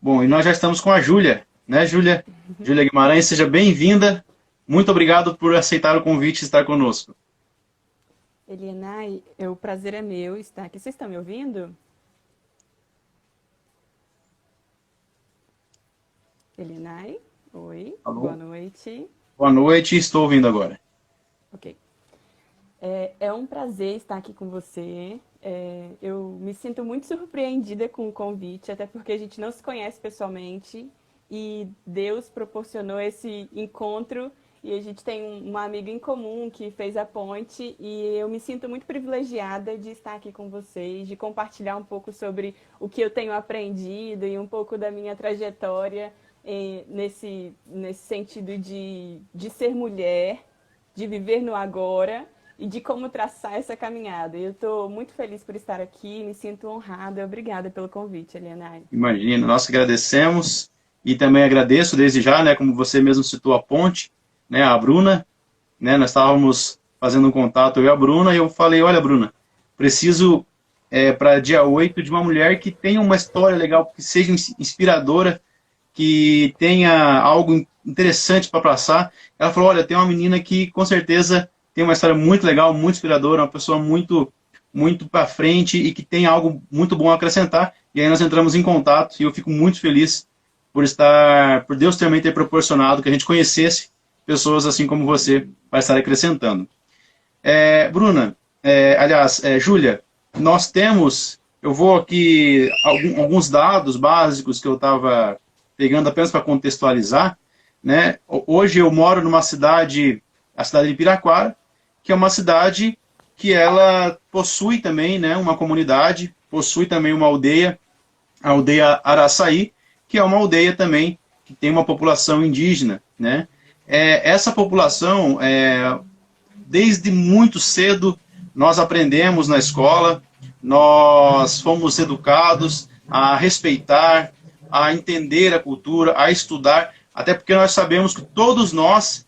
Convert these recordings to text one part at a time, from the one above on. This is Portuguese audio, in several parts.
Bom, e nós já estamos com a Júlia, né, Júlia? Júlia Guimarães, seja bem-vinda. Muito obrigado por aceitar o convite e estar conosco. Elianai, o prazer é meu estar aqui. Vocês estão me ouvindo? Elianai, oi, boa Alô? noite. Boa noite, estou ouvindo agora. Ok. É um prazer estar aqui com você. Eu me sinto muito surpreendida com o convite, até porque a gente não se conhece pessoalmente e Deus proporcionou esse encontro e a gente tem uma amiga em comum que fez a ponte e eu me sinto muito privilegiada de estar aqui com vocês, de compartilhar um pouco sobre o que eu tenho aprendido e um pouco da minha trajetória nesse sentido de ser mulher, de viver no agora e de como traçar essa caminhada. Eu estou muito feliz por estar aqui, me sinto honrada. Obrigada pelo convite, Elianai. Imagina, nós que agradecemos e também agradeço desde já, né, como você mesmo citou a ponte, né, a Bruna, né, nós estávamos fazendo um contato, eu e a Bruna, e eu falei, olha, Bruna, preciso para dia 8 de uma mulher que tenha uma história legal, que seja inspiradora, que tenha algo interessante para passar. Ela falou, olha, tem uma menina que com certeza tem uma história muito legal, muito inspiradora, uma pessoa muito para frente e que tem algo muito bom a acrescentar. E aí nós entramos em contato e eu fico muito feliz por Deus também ter proporcionado que a gente conhecesse pessoas assim como você para estar acrescentando. Bruna, Júlia, nós temos, eu vou aqui, alguns dados básicos que eu estava pegando apenas para contextualizar, né? Hoje eu moro numa cidade, a cidade de Piraquara, que é uma cidade que ela possui também, né, uma comunidade, possui também uma aldeia, a aldeia Araçaí, que é uma aldeia também que tem uma população indígena, né? Essa população, desde muito cedo, nós aprendemos na escola, nós fomos educados a respeitar, a entender a cultura, a estudar, até porque nós sabemos que todos nós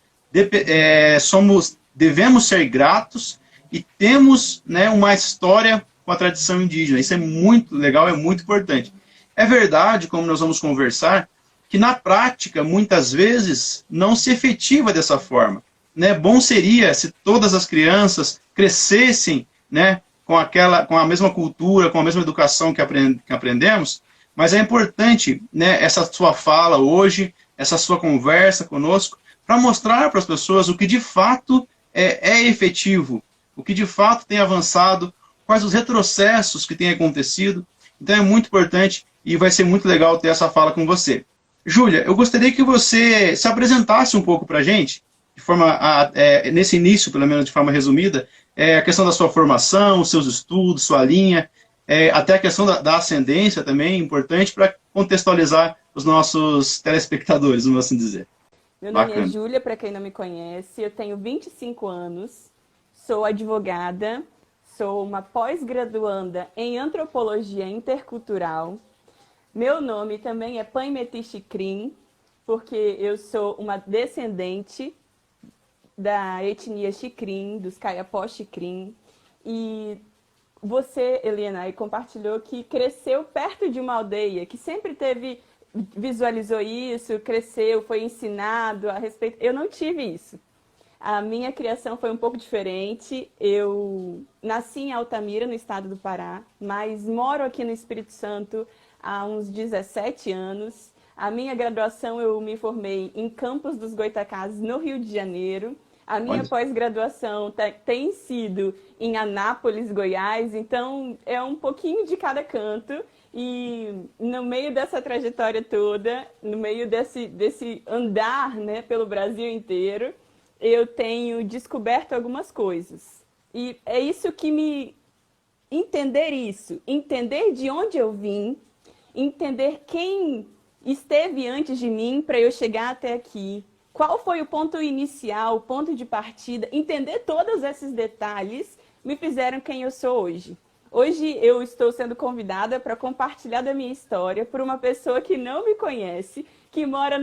devemos ser gratos e temos, né, uma história com a tradição indígena. Isso é muito legal, é muito importante. É verdade, como nós vamos conversar, que na prática, muitas vezes, não se efetiva dessa forma. Né? Bom seria se todas as crianças crescessem, né, com a mesma cultura, com a mesma educação que aprendemos, mas é importante, né, essa sua fala hoje, essa sua conversa conosco, para mostrar para as pessoas o que de fato é efetivo, o que de fato tem avançado, quais os retrocessos que têm acontecido. Então é muito importante e vai ser muito legal ter essa fala com você. Júlia, eu gostaria que você se apresentasse um pouco para a gente, de forma nesse início, pelo menos de forma resumida, a questão da sua formação, os seus estudos, sua linha, até a questão da ascendência também, importante para contextualizar os nossos telespectadores, vamos assim dizer. Meu nome é Bacana. Júlia, para quem não me conhece, eu tenho 25 anos, sou advogada, sou uma pós-graduanda em antropologia intercultural. Meu nome também é Paimeti Chikrin, porque eu sou uma descendente da etnia Xikrin, dos Kayapó Xikrin. E você, Helena, compartilhou que cresceu perto de uma aldeia, que sempre teve, visualizou isso, cresceu, foi ensinado a respeito. Eu não tive isso. A minha criação foi um pouco diferente. Eu nasci em Altamira, no estado do Pará, mas moro aqui no Espírito Santo há uns 17 anos. A minha graduação eu me formei em Campos dos Goytacazes, no Rio de Janeiro. A minha Olha, pós-graduação tem sido em Anápolis, Goiás, então é um pouquinho de cada canto. E no meio dessa trajetória toda, no meio desse andar, né, pelo Brasil inteiro, eu tenho descoberto algumas coisas. E é isso que me. Entender isso, entender de onde eu vim, entender quem esteve antes de mim para eu chegar até aqui, qual foi o ponto inicial, o ponto de partida, entender todos esses detalhes me fizeram quem eu sou hoje. Hoje eu estou sendo convidada para compartilhar da minha história por uma pessoa que não me conhece, que mora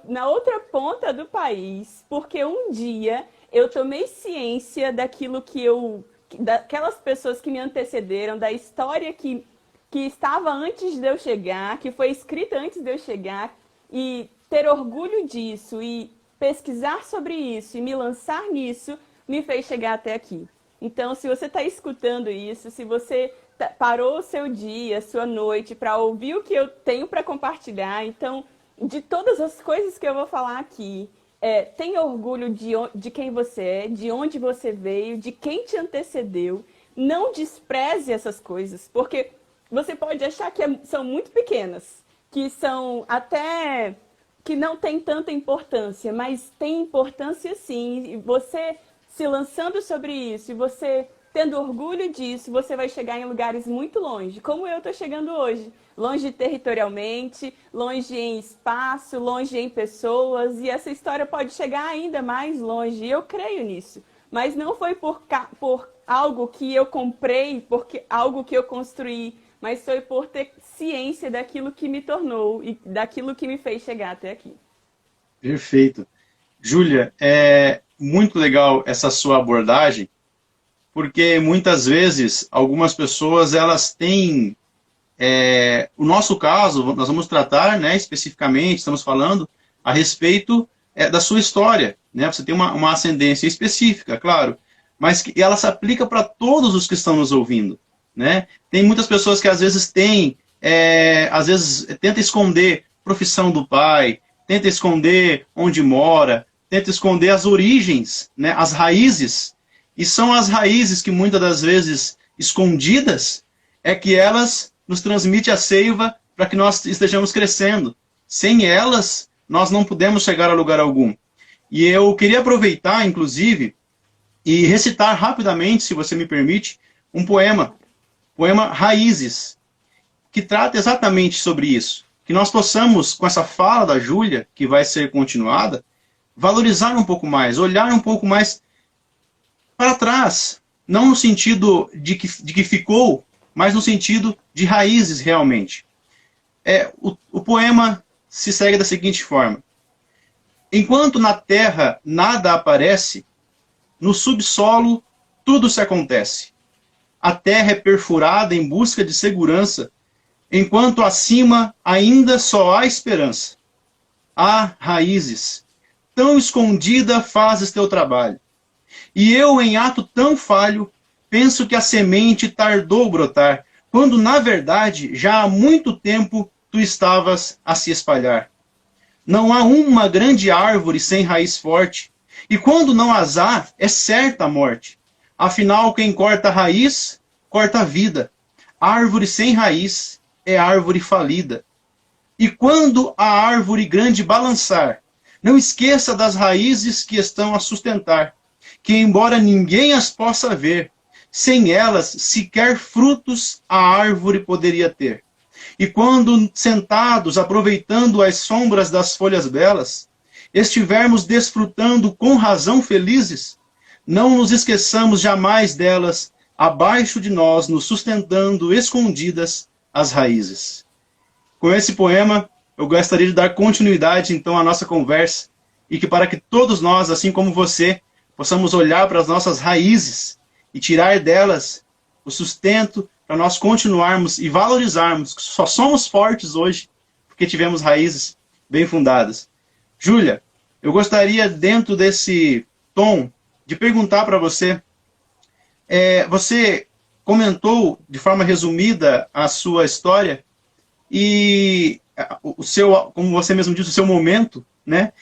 na outra ponta do país, porque um dia eu tomei ciência daquilo que daquelas pessoas que me antecederam, da história que que estava antes de eu chegar, que foi escrita antes de eu chegar, e ter orgulho disso e pesquisar sobre isso e me lançar nisso me fez chegar até aqui. Então, se você está escutando isso, se você parou o seu dia, sua noite para ouvir o que eu tenho para compartilhar, então, de todas as coisas que eu vou falar aqui, tenha orgulho de quem você é, de onde você veio, de quem te antecedeu. Não despreze essas coisas, porque você pode achar que são muito pequenas, que são até que não tem tanta importância, mas tem importância sim. E você se lançando sobre isso, e você tendo orgulho disso, você vai chegar em lugares muito longe, como eu estou chegando hoje. Longe territorialmente, longe em espaço, longe em pessoas, e essa história pode chegar ainda mais longe, e eu creio nisso. Mas não foi por algo que eu comprei, porque algo que eu construí, mas foi por ter ciência daquilo que me tornou e daquilo que me fez chegar até aqui. Perfeito. Júlia, é muito legal essa sua abordagem, porque muitas vezes algumas pessoas elas têm o nosso caso, nós vamos tratar, né, especificamente, estamos falando a respeito da sua história, né? Você tem uma ascendência específica, claro, mas que ela se aplica para todos os que estão nos ouvindo, né? Tem muitas pessoas que às vezes às vezes tenta esconder a profissão do pai, tenta esconder onde mora, tenta esconder as origens, né, as raízes, e são as raízes que muitas das vezes escondidas é que elas nos transmitem a seiva para que nós estejamos crescendo. Sem elas, nós não podemos chegar a lugar algum. E eu queria aproveitar, inclusive, e recitar rapidamente, se você me permite, um poema Raízes, que trata exatamente sobre isso. Que nós possamos, com essa fala da Júlia, que vai ser continuada, valorizar um pouco mais, olhar um pouco mais para trás, não no sentido de que ficou, mas no sentido de raízes realmente. O poema se segue da seguinte forma: enquanto na terra nada aparece, no subsolo tudo se acontece. A terra é perfurada em busca de segurança, enquanto acima ainda só há esperança. Há raízes, tão escondida fazes teu trabalho. E eu, em ato tão falho, penso que a semente tardou brotar, quando, na verdade, já há muito tempo tu estavas a se espalhar. Não há uma grande árvore sem raiz forte, e quando não as há, é certa a morte. Afinal, quem corta a raiz, corta a vida. Árvore sem raiz é árvore falida. E quando a árvore grande balançar, não esqueça das raízes que estão a sustentar, que embora ninguém as possa ver, sem elas sequer frutos a árvore poderia ter. E quando sentados, aproveitando as sombras das folhas belas, estivermos desfrutando com razão felizes, não nos esqueçamos jamais delas, abaixo de nós, nos sustentando escondidas as raízes. Com esse poema, eu gostaria de dar continuidade, então, à nossa conversa, e que para que todos nós, assim como você, possamos olhar para as nossas raízes e tirar delas o sustento para nós continuarmos e valorizarmos que só somos fortes hoje porque tivemos raízes bem fundadas. Júlia, eu gostaria, dentro desse tom, de perguntar para você, você comentou de forma resumida a sua história e como você mesmo disse, o seu momento, né?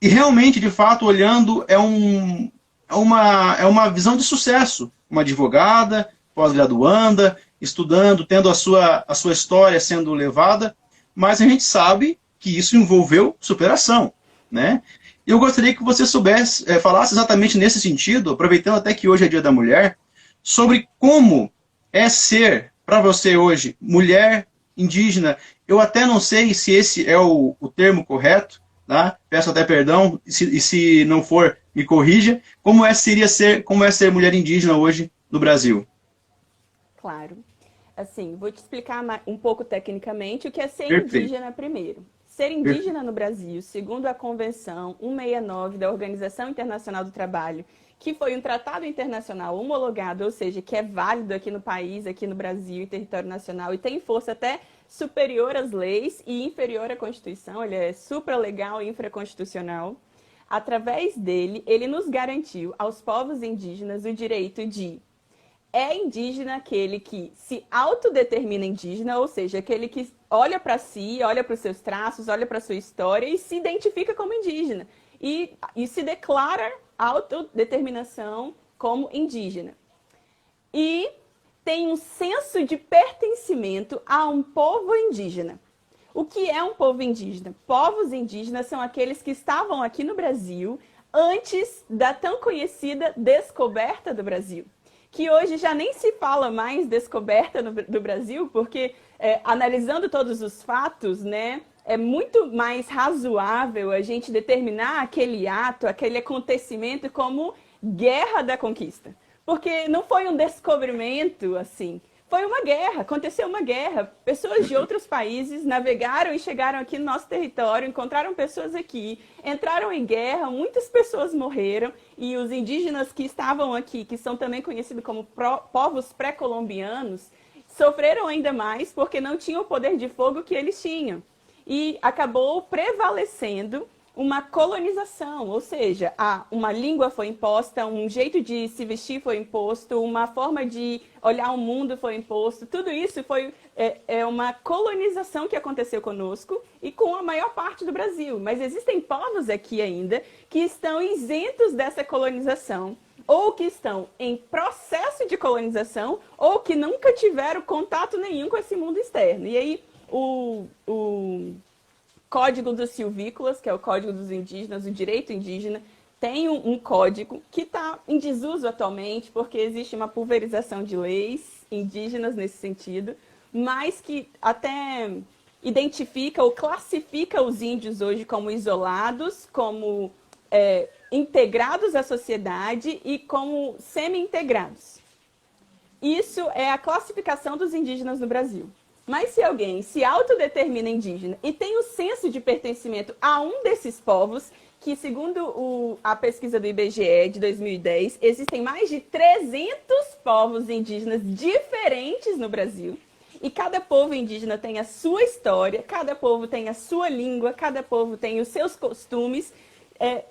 E realmente, de fato, olhando, é uma visão de sucesso. Uma advogada, pós-graduanda, estudando, tendo a sua história sendo levada, mas a gente sabe que isso envolveu superação, né? Eu gostaria que você falasse exatamente nesse sentido, aproveitando até que hoje é Dia da Mulher, sobre como é ser, para você hoje, mulher indígena. Eu até não sei se esse é o termo correto, tá? Peço até perdão, e se não for, me corrija. Como é ser mulher indígena hoje no Brasil? Claro. Assim, vou te explicar um pouco tecnicamente o que é ser Perfeito. indígena primeiro. Ser indígena no Brasil, segundo a Convenção 169 da Organização Internacional do Trabalho, que foi um tratado internacional homologado, ou seja, que é válido aqui no país, aqui no Brasil, em território nacional, e tem força até superior às leis e inferior à Constituição, ele é supralegal e infraconstitucional. Através dele, ele nos garantiu aos povos indígenas o direito de é indígena aquele que se autodetermina indígena, ou seja, aquele que olha para si, olha para os seus traços, olha para a sua história e se identifica como indígena. E se declara autodeterminação como indígena. E tem um senso de pertencimento a um povo indígena. O que é um povo indígena? Povos indígenas são aqueles que estavam aqui no Brasil antes da tão conhecida descoberta do Brasil, que hoje já nem se fala mais descoberta do Brasil, porque analisando todos os fatos, né, é muito mais razoável a gente determinar aquele ato, aquele acontecimento como guerra da conquista. Porque não foi um descobrimento assim, foi uma guerra, aconteceu uma guerra. Pessoas de outros países navegaram e chegaram aqui no nosso território, encontraram pessoas aqui, entraram em guerra, muitas pessoas morreram e os indígenas que estavam aqui, que são também conhecidos como povos pré-colombianos, sofreram ainda mais porque não tinham o poder de fogo que eles tinham. E acabou prevalecendo uma colonização, ou seja, uma língua foi imposta, um jeito de se vestir foi imposto, uma forma de olhar o mundo foi imposto. Tudo isso foi uma colonização que aconteceu conosco e com a maior parte do Brasil. Mas existem povos aqui ainda que estão isentos dessa colonização, ou que estão em processo de colonização, ou que nunca tiveram contato nenhum com esse mundo externo. E aí o Código dos Silvícolas, que é o Código dos Indígenas, o direito indígena, tem um código que está em desuso atualmente, porque existe uma pulverização de leis indígenas nesse sentido, mas que até identifica ou classifica os índios hoje como isolados, como integrados à sociedade e como semi-integrados. Isso é a classificação dos indígenas no Brasil. Mas se alguém se autodetermina indígena e tem o senso de pertencimento a um desses povos, que segundo a pesquisa do IBGE de 2010, existem mais de 300 povos indígenas diferentes no Brasil, e cada povo indígena tem a sua história, cada povo tem a sua língua, cada povo tem os seus costumes. É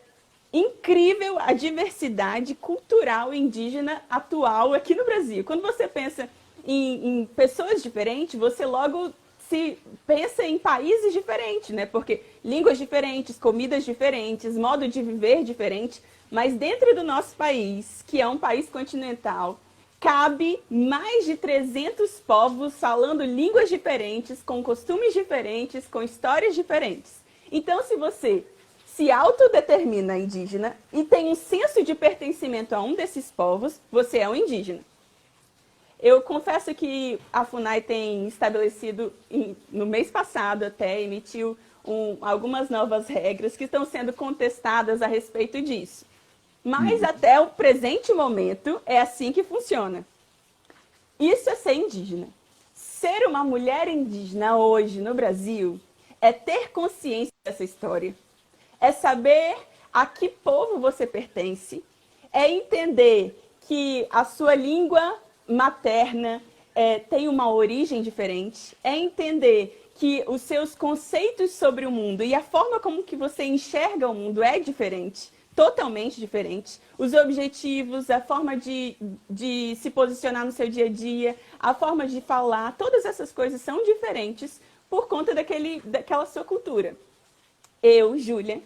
incrível a diversidade cultural indígena atual aqui no Brasil. Quando você pensa em pessoas diferentes, você logo se pensa em países diferentes, né? Porque línguas diferentes, comidas diferentes, modo de viver diferente, mas dentro do nosso país, que é um país continental, cabe mais de 300 povos falando línguas diferentes, com costumes diferentes, com histórias diferentes. Então, se você se autodetermina indígena e tem um senso de pertencimento a um desses povos, você é um indígena. Eu confesso que a FUNAI tem estabelecido, no mês passado até, emitiu algumas novas regras que estão sendo contestadas a respeito disso. Mas até o presente momento é assim que funciona. Isso é ser indígena. Ser uma mulher indígena hoje no Brasil é ter consciência dessa história. É saber a que povo você pertence. É entender que a sua língua materna tem uma origem diferente, é entender que os seus conceitos sobre o mundo e a forma como que você enxerga o mundo é diferente, totalmente diferente. Os objetivos, a forma de se posicionar no seu dia a dia, a forma de falar, todas essas coisas são diferentes por conta daquela sua cultura. Eu, Júlia,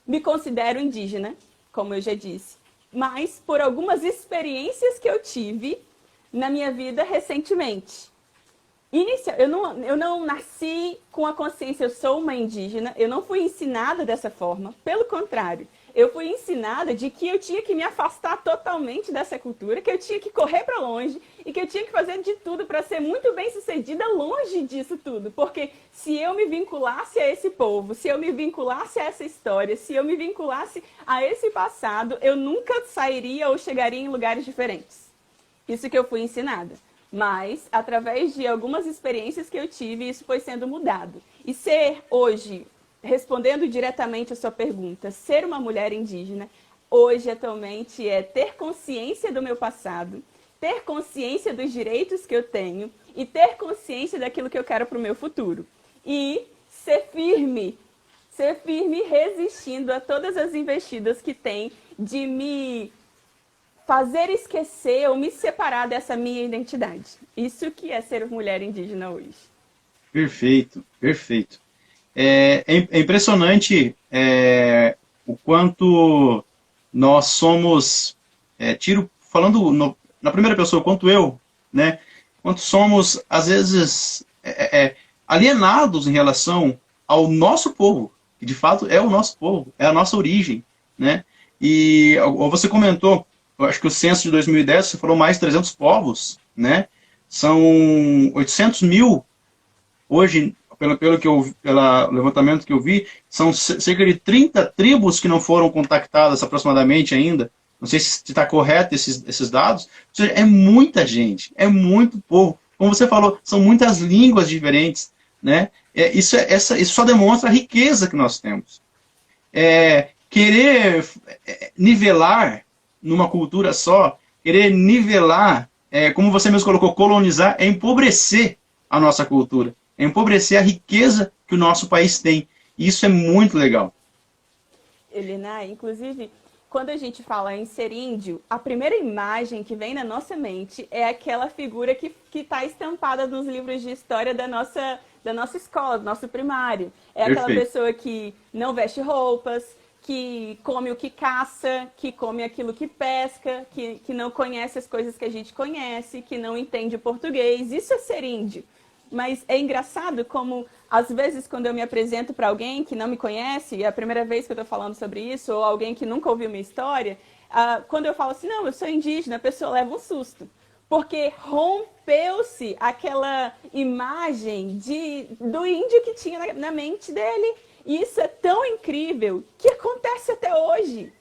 me considero indígena, como eu já disse, mas por algumas experiências que eu tive na minha vida recentemente. Eu não nasci com a consciência, eu sou uma indígena, eu não fui ensinada dessa forma, pelo contrário, eu fui ensinada de que eu tinha que me afastar totalmente dessa cultura, que eu tinha que correr para longe e que eu tinha que fazer de tudo para ser muito bem sucedida longe disso tudo, porque se eu me vinculasse a esse povo, se eu me vinculasse a essa história, se eu me vinculasse a esse passado, eu nunca sairia ou chegaria em lugares diferentes. Isso que eu fui ensinada. Mas, através de algumas experiências que eu tive, isso foi sendo mudado. E ser hoje, respondendo diretamente a sua pergunta, ser uma mulher indígena hoje, atualmente, é ter consciência do meu passado, ter consciência dos direitos que eu tenho e ter consciência daquilo que eu quero para o meu futuro. E ser firme resistindo a todas as investidas que tem de me fazer esquecer ou me separar dessa minha identidade. Isso que é ser mulher indígena hoje. Perfeito, perfeito. É impressionante o quanto nós somos, falando na primeira pessoa, quanto eu, né? Quanto somos, às vezes, alienados em relação ao nosso povo, que de fato é o nosso povo, é a nossa origem, né? E você comentou, eu acho que o censo de 2010, você falou mais de 300 povos, né? São 800 mil, hoje, pelo levantamento que eu vi, são cerca de 30 tribos que não foram contactadas aproximadamente ainda. Não sei se está correto esses dados. Ou seja, é muita gente, é muito povo. Como você falou, são muitas línguas diferentes, né? Isso só demonstra a riqueza que nós temos. Querer nivelar numa cultura só, querer nivelar, como você mesmo colocou, colonizar, é empobrecer a nossa cultura, é empobrecer a riqueza que o nosso país tem. E isso é muito legal. Helena, inclusive, quando a gente fala em ser índio, a primeira imagem que vem na nossa mente é aquela figura que está estampada nos livros de história da nossa escola, do nosso primário. É aquela Perfeito. pessoa que não veste roupas, que come o que caça, que come aquilo que pesca, que não conhece as coisas que a gente conhece, que não entende o português. Isso é ser índio. Mas é engraçado como, às vezes, quando eu me apresento para alguém que não me conhece, e é a primeira vez que eu estou falando sobre isso, ou alguém que nunca ouviu minha história, quando eu falo assim, não, eu sou indígena, a pessoa leva um susto. Porque rompeu-se aquela imagem do índio que tinha na mente dele. E isso é tão incrível que acontece até hoje.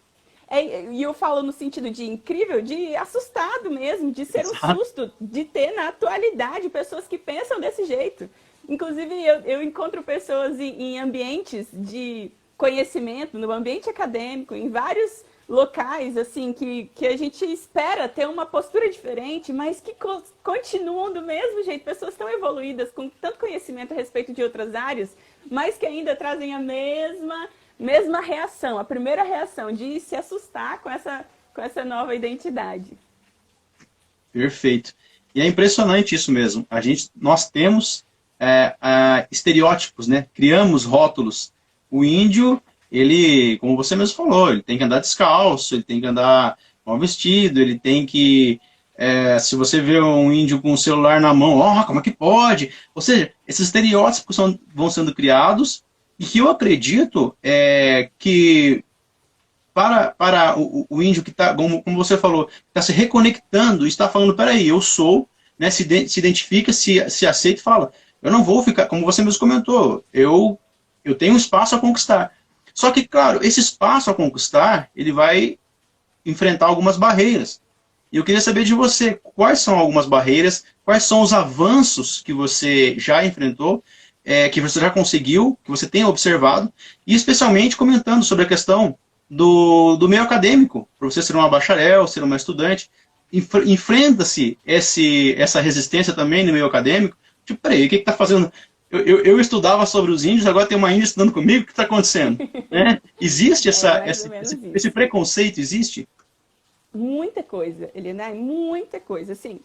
E eu falo no sentido de incrível, de assustado mesmo, de ser um susto, de ter na atualidade pessoas que pensam desse jeito. Inclusive, eu encontro pessoas em ambientes de conhecimento, no ambiente acadêmico, em vários locais assim que a gente espera ter uma postura diferente, mas que continuam do mesmo jeito. Pessoas tão evoluídas, com tanto conhecimento a respeito de outras áreas, mas que ainda trazem a mesma reação, a primeira reação de se assustar com essa nova identidade. Perfeito. E é impressionante isso mesmo. Nós temos estereótipos, né? Criamos rótulos. O índio, ele, como você mesmo falou, ele tem que andar descalço, ele tem que andar mal vestido, ele tem que... se você vê um índio com o celular na mão, como é que pode? Ou seja, esses estereótipos vão sendo criados e que eu acredito que para o índio que está, como você falou, está se reconectando, está falando, peraí, eu sou, né, se identifica, se aceita e fala, eu não vou ficar, como você mesmo comentou, eu tenho um espaço a conquistar. Só que, claro, esse espaço a conquistar, ele vai enfrentar algumas barreiras. E eu queria saber de você, quais são algumas barreiras, quais são os avanços que você já enfrentou, que você já conseguiu, que você tem observado, e especialmente comentando sobre a questão do meio acadêmico, para você ser uma bacharel, ser uma estudante, enfrenta-se essa resistência também no meio acadêmico. Tipo, peraí, o que está fazendo? Eu estudava sobre os índios, agora tem uma índia estudando comigo, o que está acontecendo? Né? Existe esse preconceito, existe? Muita coisa, Helena, muita coisa. Assim,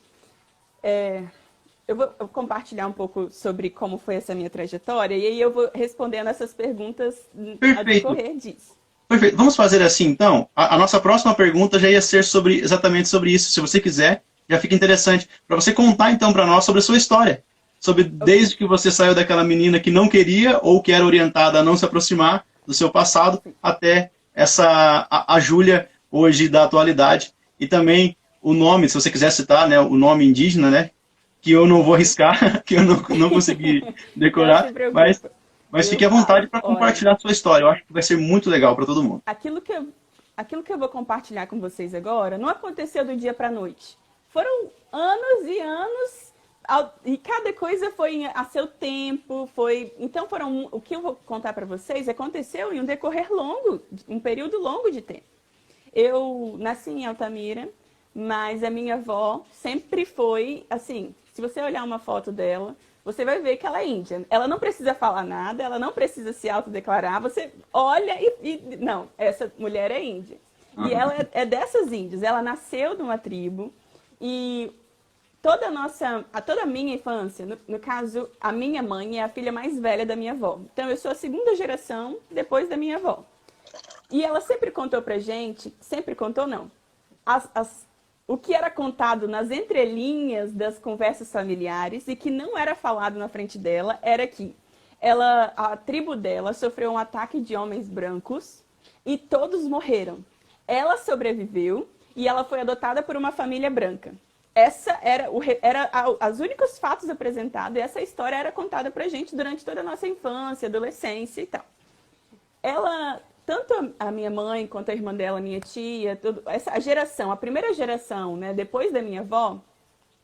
eu vou compartilhar um pouco sobre como foi essa minha trajetória e aí eu vou respondendo essas perguntas a decorrer disso. Perfeito. Vamos fazer assim, então? A nossa próxima pergunta já ia ser exatamente sobre isso. Se você quiser, já fica interessante. Para você contar, então, para nós sobre a sua história. Desde que você saiu daquela menina que não queria ou que era orientada a não se aproximar do seu passado, até a Júlia, hoje, da atualidade. E também o nome, se você quiser citar, né, o nome indígena, né, que eu não vou arriscar, que eu não consegui decorar, mas fique à vontade para compartilhar a sua história. Eu acho que vai ser muito legal para todo mundo. Aquilo que eu vou compartilhar com vocês agora não aconteceu do dia para a noite. Foram anos e anos, e cada coisa foi a seu tempo. Então, o que eu vou contar para vocês aconteceu em um decorrer longo, um período longo de tempo. Eu nasci em Altamira, mas a minha avó sempre foi, assim, se você olhar uma foto dela, você vai ver que ela é índia. Ela não precisa falar nada, ela não precisa se autodeclarar, você olha não, essa mulher é índia. E ela é dessas índias, ela nasceu numa tribo e toda a minha infância, no caso, a minha mãe é a filha mais velha da minha avó. Então eu sou a segunda geração depois da minha avó. E ela sempre contou pra gente, sempre contou não, o que era contado nas entrelinhas das conversas familiares e que não era falado na frente dela era que a tribo dela sofreu um ataque de homens brancos e todos morreram. Ela sobreviveu e ela foi adotada por uma família branca. Essa era os únicos fatos apresentados e essa história era contada pra gente durante toda a nossa infância, adolescência e tal. Tanto a minha mãe quanto a irmã dela, a minha tia, a primeira geração, né, depois da minha avó,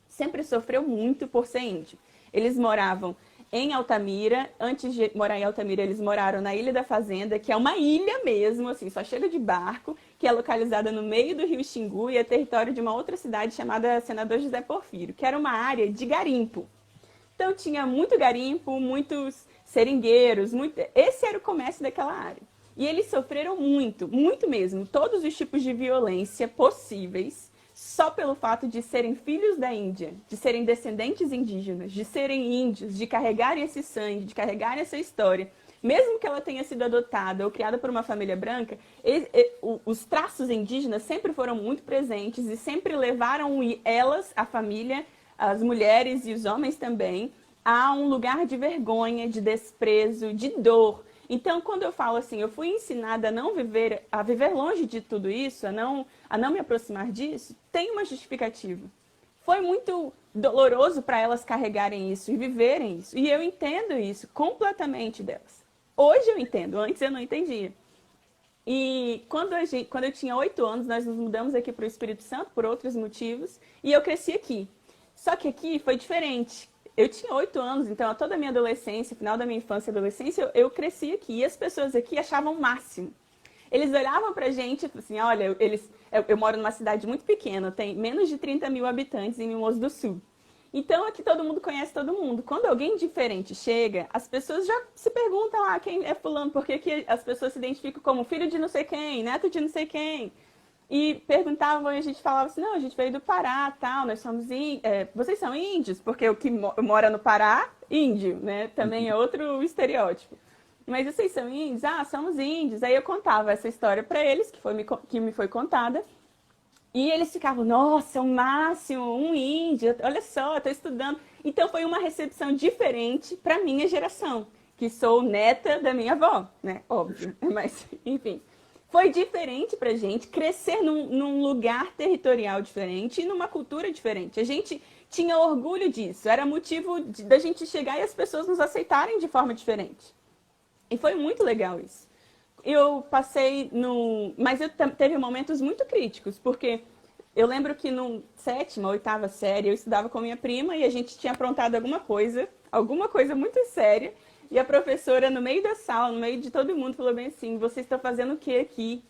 sempre sofreu muito por ser índio. Eles moravam em Altamira, antes de morar em Altamira, eles moraram na Ilha da Fazenda, que é uma ilha mesmo, assim, só chega de barco, que é localizada no meio do rio Xingu e é território de uma outra cidade chamada Senador José Porfírio, que era uma área de garimpo. Então tinha muito garimpo, muitos seringueiros, esse era o comércio daquela área. E eles sofreram muito, muito mesmo, todos os tipos de violência possíveis, só pelo fato de serem filhos da Índia, de serem descendentes indígenas, de serem índios, de carregarem esse sangue, de carregarem essa história. Mesmo que ela tenha sido adotada ou criada por uma família branca, os traços indígenas sempre foram muito presentes e sempre levaram elas, a família, as mulheres e os homens também, a um lugar de vergonha, de desprezo, de dor. Então, quando eu falo assim, eu fui ensinada a viver longe de tudo isso, a não me aproximar disso, tem uma justificativa. Foi muito doloroso para elas carregarem isso e viverem isso. E eu entendo isso completamente delas. Hoje eu entendo, antes eu não entendia. E quando eu tinha 8 anos, nós nos mudamos aqui para o Espírito Santo por outros motivos, e eu cresci aqui. Só que aqui foi diferente. Eu tinha 8 anos, então toda a minha adolescência, final da minha infância e adolescência, eu cresci aqui. E as pessoas aqui achavam o máximo. Eles olhavam pra gente assim, olha, eu moro numa cidade muito pequena, tem menos de 30 mil habitantes em Mimoso do Sul. Então aqui todo mundo conhece todo mundo. Quando alguém diferente chega, as pessoas já se perguntam, quem é fulano? Por que as pessoas se identificam como filho de não sei quem, neto de não sei quem? E perguntavam e a gente falava assim, não, a gente veio do Pará, tal, nós somos vocês são índios? Porque o que mora no Pará, índio, né? Também é outro estereótipo. Mas vocês são índios? Somos índios. Aí eu contava essa história para eles, que me foi contada. E eles ficavam, nossa, o máximo, um índio, olha só, estou estudando. Então foi uma recepção diferente para minha geração, que sou neta da minha avó, né? Óbvio, mas enfim. Foi diferente pra gente crescer num lugar territorial diferente e numa cultura diferente. A gente tinha orgulho disso, era motivo da gente chegar e as pessoas nos aceitarem de forma diferente. E foi muito legal isso. Eu passei mas teve momentos muito críticos, porque eu lembro que no 7ª, 8ª série, eu estudava com minha prima e a gente tinha aprontado alguma coisa muito séria. E a professora, no meio da sala, no meio de todo mundo, falou bem assim, vocês estão fazendo o que aqui?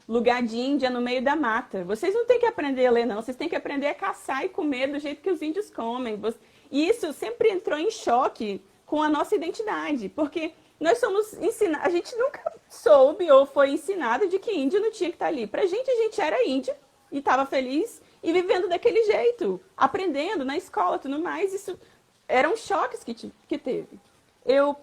Lugar de Índia no meio da mata. Vocês não têm que aprender a ler, não. Vocês têm que aprender a caçar e comer do jeito que os índios comem. E isso sempre entrou em choque com a nossa identidade, porque nós somos ensinados, a gente nunca soube ou foi ensinado de que índio não tinha que estar ali. Pra gente, a gente era índio e estava feliz e vivendo daquele jeito, aprendendo na escola e tudo mais. Isso eram choques que teve. Eu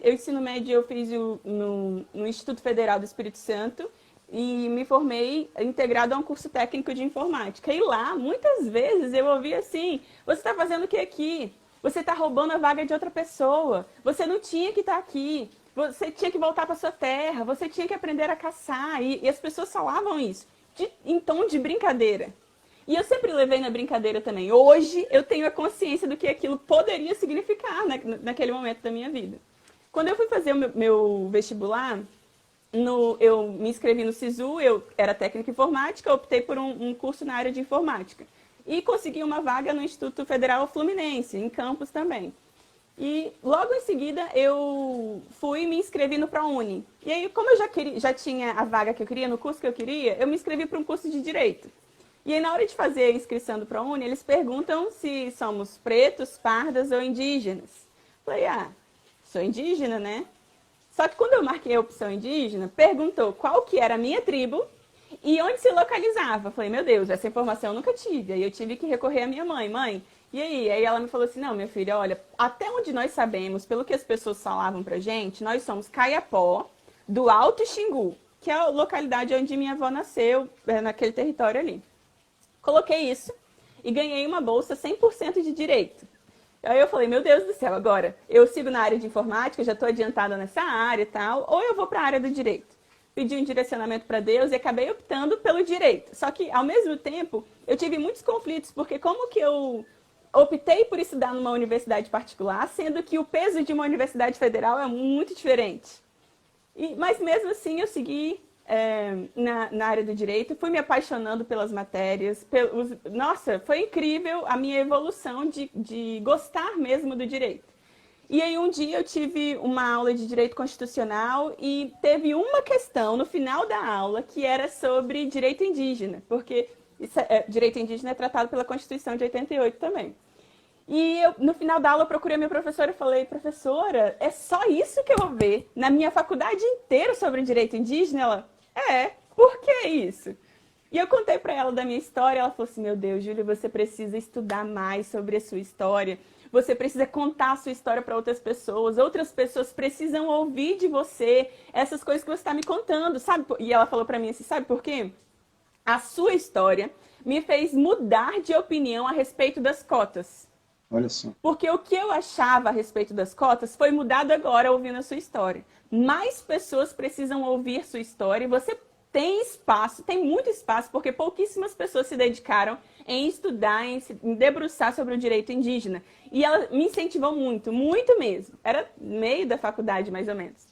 ensino médio, eu fiz no Instituto Federal do Espírito Santo e me formei integrado a um curso técnico de informática. E lá, muitas vezes, eu ouvia assim, você está fazendo o que aqui? Você está roubando a vaga de outra pessoa. Você não tinha que estar aqui. Você tinha que voltar para sua terra. Você tinha que aprender a caçar. E as pessoas falavam isso em tom de brincadeira. E eu sempre levei na brincadeira também. Hoje eu tenho a consciência do que aquilo poderia significar naquele momento da minha vida. Quando eu fui fazer o meu vestibular, eu me inscrevi no SISU, eu era técnica informática, optei por um curso na área de informática. E consegui uma vaga no Instituto Federal Fluminense, em Campos também. E logo em seguida eu fui e me inscrevi no ProUni. E aí, como eu já tinha a vaga que eu queria, no curso que eu queria, eu me inscrevi para um curso de Direito. E aí, na hora de fazer a inscrição do ProUni, eles perguntam se somos pretos, pardas ou indígenas. Falei, sou indígena, né? Só que quando eu marquei a opção indígena, perguntou qual que era a minha tribo e onde se localizava. Falei, meu Deus, essa informação eu nunca tive. Aí eu tive que recorrer à minha mãe. Mãe, e aí? Aí ela me falou assim, não, minha filha, olha, até onde nós sabemos, pelo que as pessoas falavam pra gente, nós somos Caiapó, do Alto Xingu, que é a localidade onde minha avó nasceu, naquele território ali. Coloquei isso e ganhei uma bolsa 100% de direito. Aí eu falei, meu Deus do céu, agora eu sigo na área de informática, já estou adiantada nessa área e tal, ou eu vou para a área do direito. Pedi um direcionamento para Deus e acabei optando pelo direito. Só que, ao mesmo tempo, eu tive muitos conflitos, porque como que eu optei por estudar numa universidade particular, sendo que o peso de uma universidade federal é muito diferente. Mas mesmo assim eu segui na área do direito, fui me apaixonando pelas matérias. Nossa, foi incrível a minha evolução de gostar mesmo do direito. E aí um dia eu tive uma aula de direito constitucional e teve uma questão no final da aula que era sobre direito indígena, porque direito indígena é tratado pela Constituição de 88 também. E eu, no final da aula, eu procurei a minha professora e falei, professora, é só isso que eu vou ver na minha faculdade inteira sobre direito indígena? Ela, por que isso? E eu contei para ela da minha história, ela falou assim, meu Deus, Júlia, você precisa estudar mais sobre a sua história, você precisa contar a sua história para outras pessoas precisam ouvir de você essas coisas que você está me contando, sabe? E ela falou para mim assim, sabe por quê? A sua história me fez mudar de opinião a respeito das cotas. Olha só. Porque o que eu achava a respeito das cotas foi mudado agora ouvindo a sua história. Mais pessoas precisam ouvir sua história e você tem espaço, tem muito espaço, porque pouquíssimas pessoas se dedicaram em estudar, em debruçar sobre o direito indígena. E ela me incentivou muito, muito mesmo. Era meio da faculdade, mais ou menos.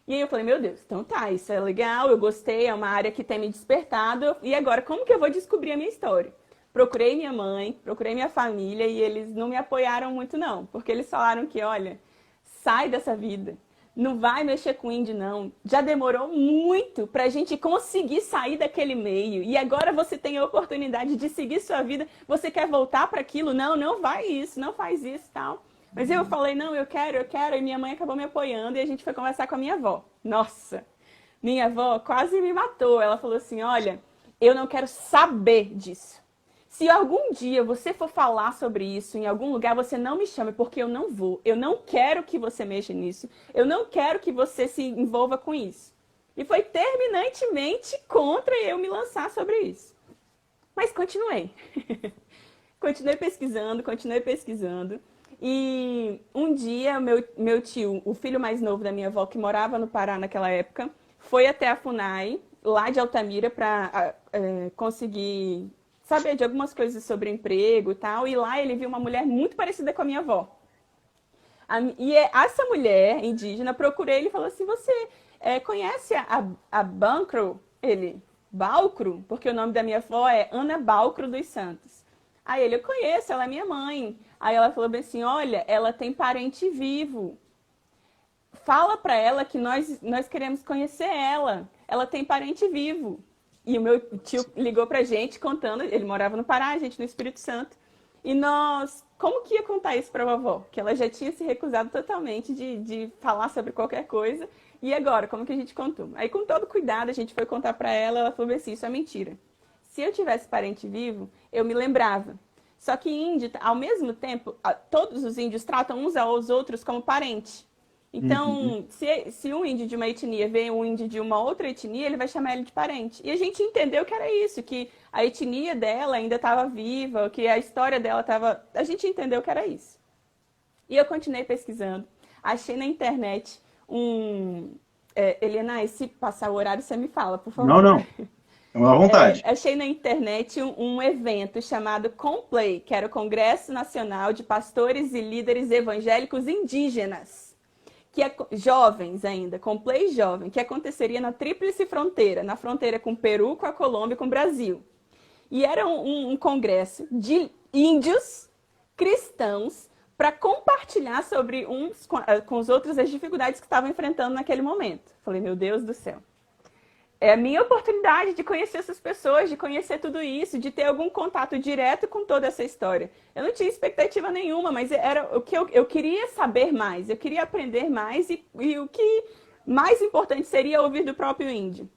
E aí eu falei, meu Deus, então tá, isso é legal, eu gostei, é uma área que tem me despertado. E agora, como que eu vou descobrir a minha história? Procurei minha mãe, procurei minha família e eles não me apoiaram muito não, porque eles falaram que, olha, sai dessa vida, não vai mexer com índio não, já demorou muito pra gente conseguir sair daquele meio e agora você tem a oportunidade de seguir sua vida, você quer voltar para aquilo? Não, não vai isso, não faz isso e tal. Mas eu falei, não, eu quero, e minha mãe acabou me apoiando e a gente foi conversar com a minha avó. Nossa, minha avó quase me matou, ela falou assim, olha, eu não quero saber disso. Se algum dia você for falar sobre isso em algum lugar, você não me chame, porque eu não vou. Eu não quero que você mexa nisso. Eu não quero que você se envolva com isso. E foi terminantemente contra eu me lançar sobre isso. Mas continuei. Continuei pesquisando. E um dia, meu tio, o filho mais novo da minha avó, que morava no Pará naquela época, foi até a FUNAI, lá de Altamira, para conseguir saber de algumas coisas sobre emprego e tal, e lá ele viu uma mulher muito parecida com a minha avó. E essa mulher indígena, procurei ele e falou assim, você conhece a Bancro? Ele, Balcro? Porque o nome da minha avó é Ana Balcro dos Santos. Aí ele, eu conheço, ela é minha mãe. Aí ela falou bem assim, olha, ela tem parente vivo. Fala pra ela que nós queremos conhecer ela. Ela tem parente vivo. E o meu tio ligou pra gente contando, ele morava no Pará, a gente no Espírito Santo. E nós, como que ia contar isso pra vovó? Que ela já tinha se recusado totalmente de falar sobre qualquer coisa. E agora, como que a gente contou? Aí com todo cuidado a gente foi contar pra ela, ela falou assim, isso é mentira. Se eu tivesse parente vivo, eu me lembrava. Só que índio, ao mesmo tempo, todos os índios tratam uns aos outros como parente. Então, se um índio de uma etnia vê um índio de uma outra etnia, ele vai chamar ele de parente. E a gente entendeu que era isso, que a etnia dela ainda estava viva, que a história dela estava... A gente entendeu que era isso. E eu continuei pesquisando. Achei na internet Helena, se passar o horário, você me fala, por favor. Não. À vontade. Achei na internet um evento chamado CONPLAY, que era o Congresso Nacional de Pastores e Líderes Evangélicos Indígenas. Que é jovens ainda, CONPLAY jovem, que aconteceria na Tríplice Fronteira, na fronteira com o Peru, com a Colômbia e com o Brasil. E era um congresso de índios cristãos para compartilhar sobre uns com os outros as dificuldades que estavam enfrentando naquele momento. Falei, meu Deus do céu. É a minha oportunidade de conhecer essas pessoas, de conhecer tudo isso, de ter algum contato direto com toda essa história. Eu não tinha expectativa nenhuma, mas era o que eu queria saber mais, eu queria aprender mais e o que mais importante seria ouvir do próprio índio.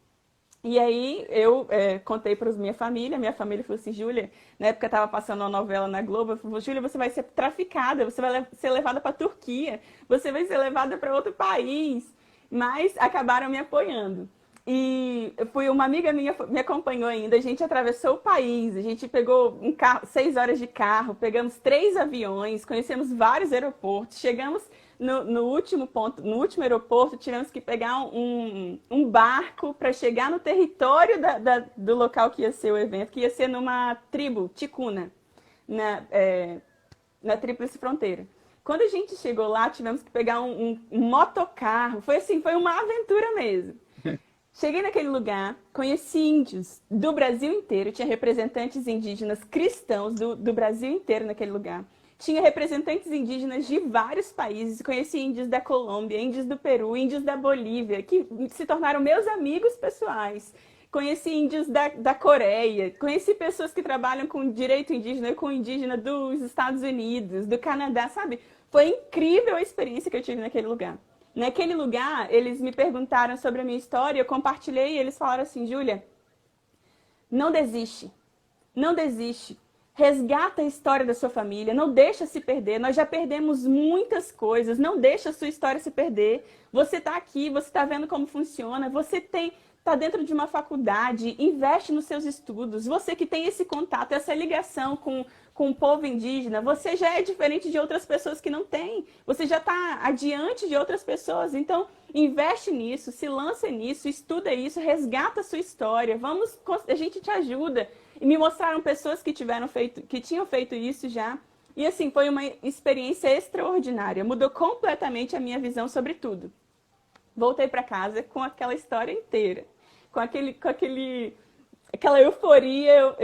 E aí eu contei para minha família falou assim, Júlia, na época estava passando uma novela na Globo, falou, Júlia, você vai ser traficada, você vai ser levada para a Turquia, você vai ser levada para outro país. Mas acabaram me apoiando. E uma amiga minha me acompanhou ainda, a gente atravessou o país, a gente pegou 6 horas de carro, pegamos 3 aviões, conhecemos vários aeroportos, chegamos no último ponto, no último aeroporto, tivemos que pegar um barco para chegar no território do local que ia ser o evento, que ia ser numa tribo, Ticuna, na Tríplice Fronteira. Quando a gente chegou lá, tivemos que pegar um motocarro, foi uma aventura mesmo. Cheguei naquele lugar, conheci índios do Brasil inteiro, tinha representantes indígenas cristãos do Brasil inteiro naquele lugar. Tinha representantes indígenas de vários países, conheci índios da Colômbia, índios do Peru, índios da Bolívia, que se tornaram meus amigos pessoais. Conheci índios da Coreia, conheci pessoas que trabalham com direito indígena, com indígena dos Estados Unidos, do Canadá, sabe? Foi incrível a experiência que eu tive naquele lugar. Naquele lugar, eles me perguntaram sobre a minha história, eu compartilhei e eles falaram assim, Júlia, não desiste, não desiste, resgata a história da sua família, não deixa se perder, nós já perdemos muitas coisas, não deixa a sua história se perder, você está aqui, você está vendo como funciona, você está dentro de uma faculdade, investe nos seus estudos, você que tem esse contato, essa ligação com o povo indígena, você já é diferente de outras pessoas que não têm. Você já está adiante de outras pessoas. Então, investe nisso, se lança nisso, estuda isso, resgata a sua história. A gente te ajuda. E me mostraram pessoas que tinham feito isso já. E assim, foi uma experiência extraordinária. Mudou completamente a minha visão sobre tudo. Voltei para casa com aquela história inteira. Com aquela euforia,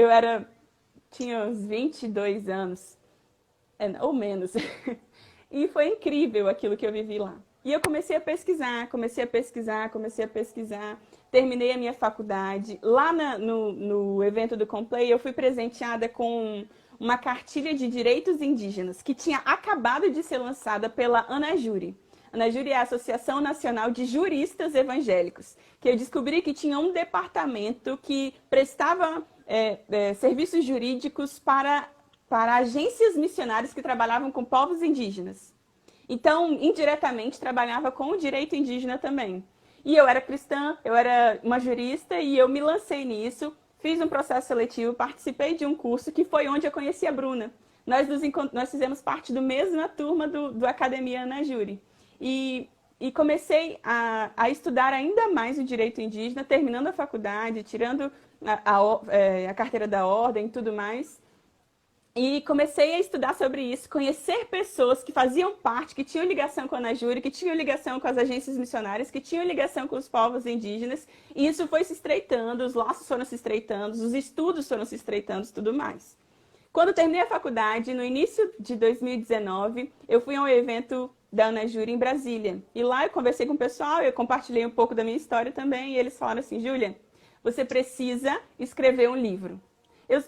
tinha uns 22 anos, ou menos. E foi incrível aquilo que eu vivi lá. E eu comecei a pesquisar. Terminei a minha faculdade. Lá no evento do Complay, eu fui presenteada com uma cartilha de direitos indígenas, que tinha acabado de ser lançada pela ANAJURE. ANAJURE é a Associação Nacional de Juristas Evangélicos, que eu descobri que tinha um departamento que prestava serviços jurídicos para agências missionárias que trabalhavam com povos indígenas. Então, indiretamente, trabalhava com o direito indígena também. E eu era cristã, eu era uma jurista e eu me lancei nisso, fiz um processo seletivo, participei de um curso que foi onde eu conheci a Bruna. Nós fizemos parte da mesma turma do Academia ANAJURE. E comecei a estudar ainda mais o direito indígena, terminando a faculdade, tirando a carteira da ordem e tudo mais. E comecei a estudar sobre isso, conhecer pessoas que faziam parte, que tinham ligação com a ANAJURE, que tinham ligação com as agências missionárias, que tinham ligação com os povos indígenas. E isso foi se estreitando, os laços foram se estreitando, os estudos foram se estreitando e tudo mais. Quando terminei a faculdade, no início de 2019, eu fui a um evento da ANAJURE em Brasília. E lá eu conversei com o pessoal, eu compartilhei um pouco da minha história também, e eles falaram assim, Júlia, você precisa escrever um livro.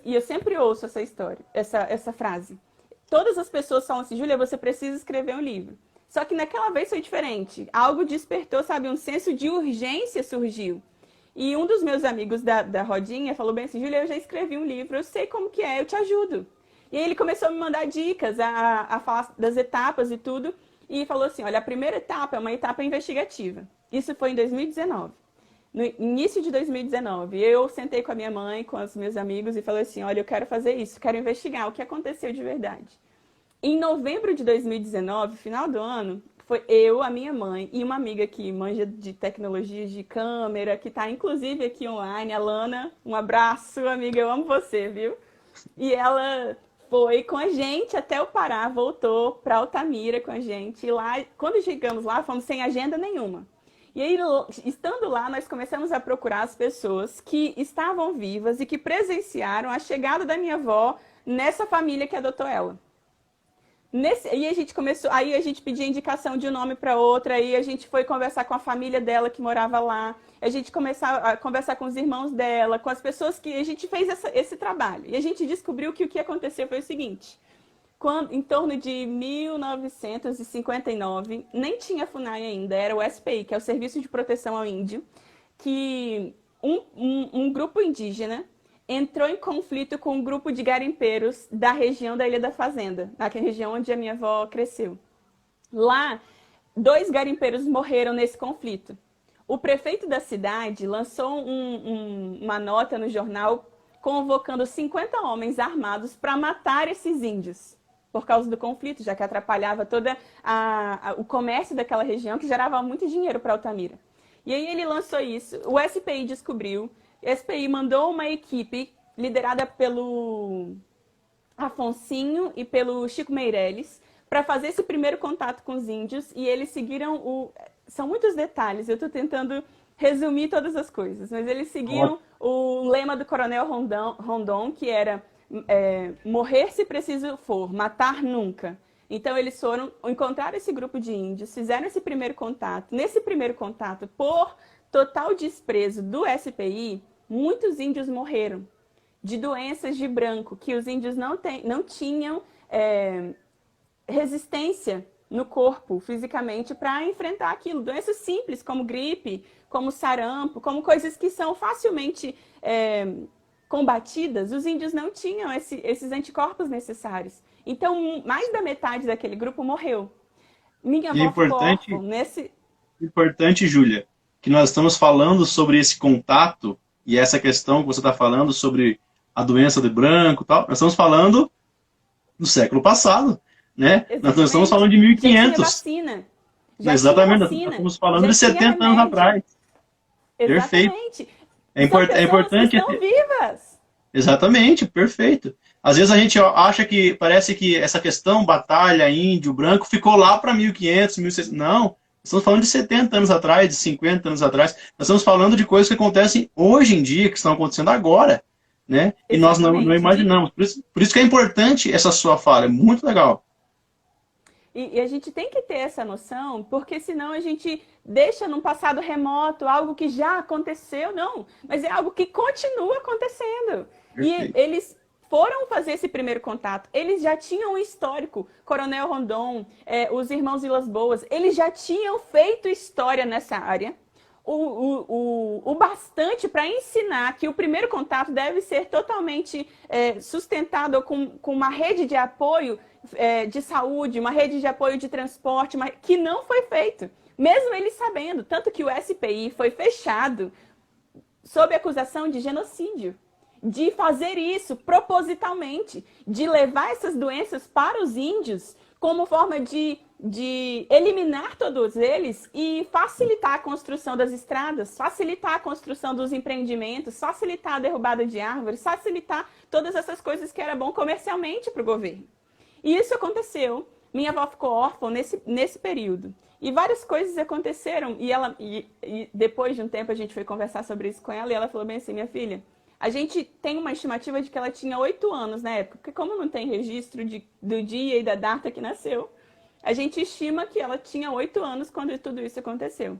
E eu sempre ouço essa história, essa frase. Todas as pessoas falam assim, Júlia, você precisa escrever um livro. Só que naquela vez foi diferente. Algo despertou, sabe, um senso de urgência surgiu. E um dos meus amigos da rodinha falou bem assim, Júlia, eu já escrevi um livro, eu sei como que é, eu te ajudo. E aí ele começou a me mandar dicas, a falar das etapas e tudo. E falou assim, olha, a primeira etapa é uma etapa investigativa. Isso foi em 2019. No início de 2019, eu sentei com a minha mãe, com os meus amigos e falei assim, olha, eu quero fazer isso, quero investigar o que aconteceu de verdade. Em novembro de 2019, final do ano, foi eu, a minha mãe e uma amiga que manja de tecnologias de câmera, que está inclusive aqui online, a Lana, um abraço, amiga, eu amo você, viu? E ela foi com a gente até o Pará, voltou para Altamira com a gente. E lá, quando chegamos lá, fomos sem agenda nenhuma. E aí, estando lá, nós começamos a procurar as pessoas que estavam vivas e que presenciaram a chegada da minha avó nessa família que adotou ela. E a gente começou, aí a gente pedia indicação de um nome para outra, aí a gente foi conversar com a família dela que morava lá, a gente começou a conversar com os irmãos dela, com as pessoas que a gente fez esse trabalho. E a gente descobriu que o que aconteceu foi o seguinte: em torno de 1959, nem tinha FUNAI ainda, era o SPI, que é o Serviço de Proteção ao Índio, que um grupo indígena entrou em conflito com um grupo de garimpeiros da região da Ilha da Fazenda, naquela região onde a minha avó cresceu. Lá, 2 garimpeiros morreram nesse conflito. O prefeito da cidade lançou uma nota no jornal convocando 50 homens armados para matar esses índios, por causa do conflito, já que atrapalhava todo o comércio daquela região, que gerava muito dinheiro para Altamira. E aí ele lançou isso, o SPI descobriu, o SPI mandou uma equipe liderada pelo Afonsinho e pelo Chico Meirelles para fazer esse primeiro contato com os índios, e eles seguiram São muitos detalhes, eu estou tentando resumir todas as coisas, mas eles seguiram o lema do Coronel Rondon, que era morrer se preciso for, matar nunca. Então eles foram encontrar esse grupo de índios, fizeram esse primeiro contato. Nesse primeiro contato, por total desprezo do SPI, muitos índios morreram de doenças de branco, que os índios não tinham resistência no corpo, fisicamente, para enfrentar aquilo. Doenças simples, como gripe, como sarampo, como coisas que são facilmente combatidas, os índios não tinham esses anticorpos necessários. Então, mais da metade daquele grupo morreu. Minha avó ficou órfã nesse... Importante, Júlia, que nós estamos falando sobre esse contato e essa questão que você está falando sobre a doença de branco e tal, nós estamos falando do século passado, né? Nós estamos falando de 1500. Já tinha vacina. Exatamente, nós estamos falando de 70 anos atrás. Exatamente. Perfeito. É importante. Estão vivas. Exatamente, perfeito. Às vezes a gente acha que parece que essa questão batalha índio, branco, ficou lá para 1500, 1600. Não, estamos falando de 70 anos atrás, de 50 anos atrás. Nós estamos falando de coisas que acontecem hoje em dia, que estão acontecendo agora, né? E nós não imaginamos. Por isso que é importante essa sua fala, é muito legal. E a gente tem que ter essa noção, porque senão a gente deixa num passado remoto algo que já aconteceu, não, mas é algo que continua acontecendo. Perfeito. E eles foram fazer esse primeiro contato, eles já tinham um histórico, Coronel Rondon, os irmãos Vilas Boas, eles já tinham feito história nessa área, o bastante para ensinar que o primeiro contato deve ser totalmente sustentado com uma rede de apoio de saúde, uma rede de apoio de transporte, mas que não foi feito. Mesmo eles sabendo, tanto que o SPI foi fechado sob acusação de genocídio, de fazer isso propositalmente, de levar essas doenças para os índios como forma de eliminar todos eles e facilitar a construção das estradas, facilitar a construção dos empreendimentos, facilitar a derrubada de árvores, facilitar todas essas coisas que era bom comercialmente para o governo. E isso aconteceu. Minha avó ficou órfã nesse período. E várias coisas aconteceram. E depois de um tempo a gente foi conversar sobre isso com ela e ela falou bem assim, minha filha, a gente tem uma estimativa de que ela tinha 8 anos na época, porque como não tem registro do dia e da data que nasceu, a gente estima que ela tinha 8 anos quando tudo isso aconteceu.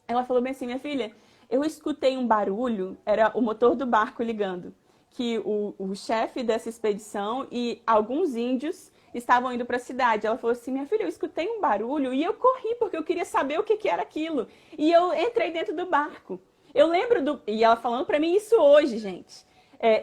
Ela falou bem assim, minha filha, eu escutei um barulho, era o motor do barco ligando, que o chefe dessa expedição e alguns índios estavam indo para a cidade. Ela falou assim, minha filha, eu escutei um barulho e eu corri porque eu queria saber o que era aquilo. E eu entrei dentro do barco. Eu lembro e ela falando para mim isso hoje, gente.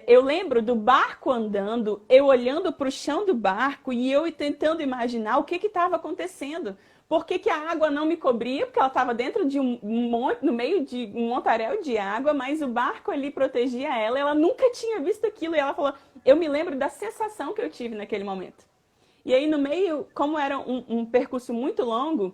Eu lembro do barco andando, eu olhando para o chão do barco e eu tentando imaginar o que estava acontecendo. Por que a água não me cobria? Porque ela estava dentro de no meio de um montaréu de água, mas o barco ali protegia ela. Ela nunca tinha visto aquilo. E ela falou, eu me lembro da sensação que eu tive naquele momento. E aí no meio, como era um percurso muito longo,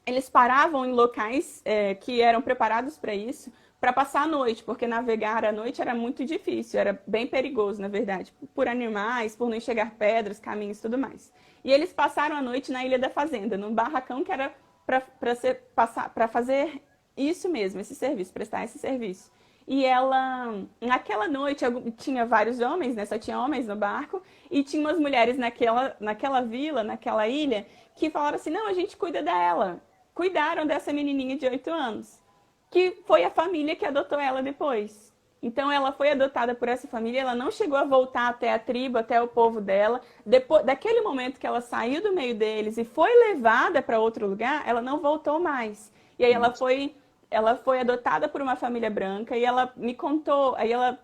eles paravam em locais que eram preparados para isso, para passar a noite, porque navegar à noite era muito difícil, era bem perigoso, na verdade, por animais, por não enxergar pedras, caminhos e tudo mais. E eles passaram a noite na Ilha da Fazenda, num barracão que era para fazer isso mesmo, esse serviço, prestar esse serviço. E ela, naquela noite, tinha vários homens, né? Só tinha homens no barco. E tinha umas mulheres naquela vila, naquela ilha, que falaram assim, não, a gente cuida dela. Cuidaram dessa menininha de 8 anos. Que foi a família que adotou ela depois. Então ela foi adotada por essa família, ela não chegou a voltar até a tribo, até o povo dela. Depois daquele momento que ela saiu do meio deles e foi levada para outro lugar, ela não voltou mais. E aí ela foi adotada por uma família branca e ela me contou, aí ela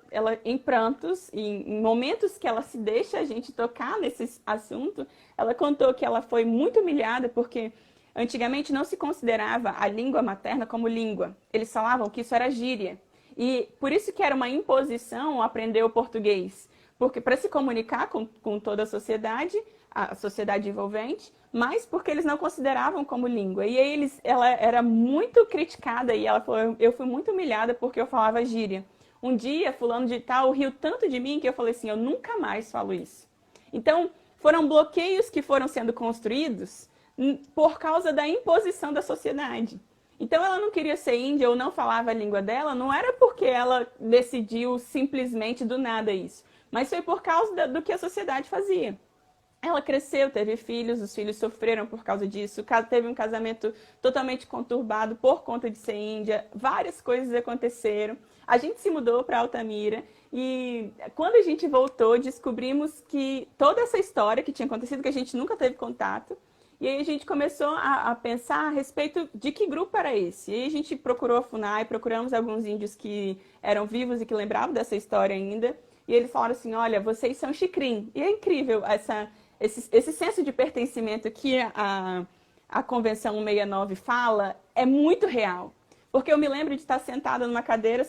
em prantos, em momentos que ela se deixa a gente tocar nesse assunto, ela contou que ela foi muito humilhada porque antigamente não se considerava a língua materna como língua. Eles falavam que isso era gíria. E por isso que era uma imposição aprender o português. Porque para se comunicar com toda a sociedade envolvente, mas porque eles não consideravam como língua. E aí ela era muito criticada e ela falou, eu fui muito humilhada porque eu falava gíria. Um dia, fulano de tal riu tanto de mim que eu falei assim, eu nunca mais falo isso. Então, foram bloqueios que foram sendo construídos por causa da imposição da sociedade. Então ela não queria ser índia ou não falava a língua dela, não era porque ela decidiu simplesmente do nada isso, mas foi por causa do que a sociedade fazia. Ela cresceu, teve filhos, os filhos sofreram por causa disso, teve um casamento totalmente conturbado por conta de ser índia, várias coisas aconteceram. A gente se mudou para Altamira e quando a gente voltou, descobrimos que toda essa história que tinha acontecido, que a gente nunca teve contato, e aí a gente começou a pensar a respeito de que grupo era esse. E aí a gente procurou a FUNAI, procuramos alguns índios que eram vivos e que lembravam dessa história ainda. E eles falaram assim, olha, vocês são Xikrin. E é incrível esse senso de pertencimento que a Convenção 169 fala, é muito real. Porque eu me lembro de estar sentada numa cadeira,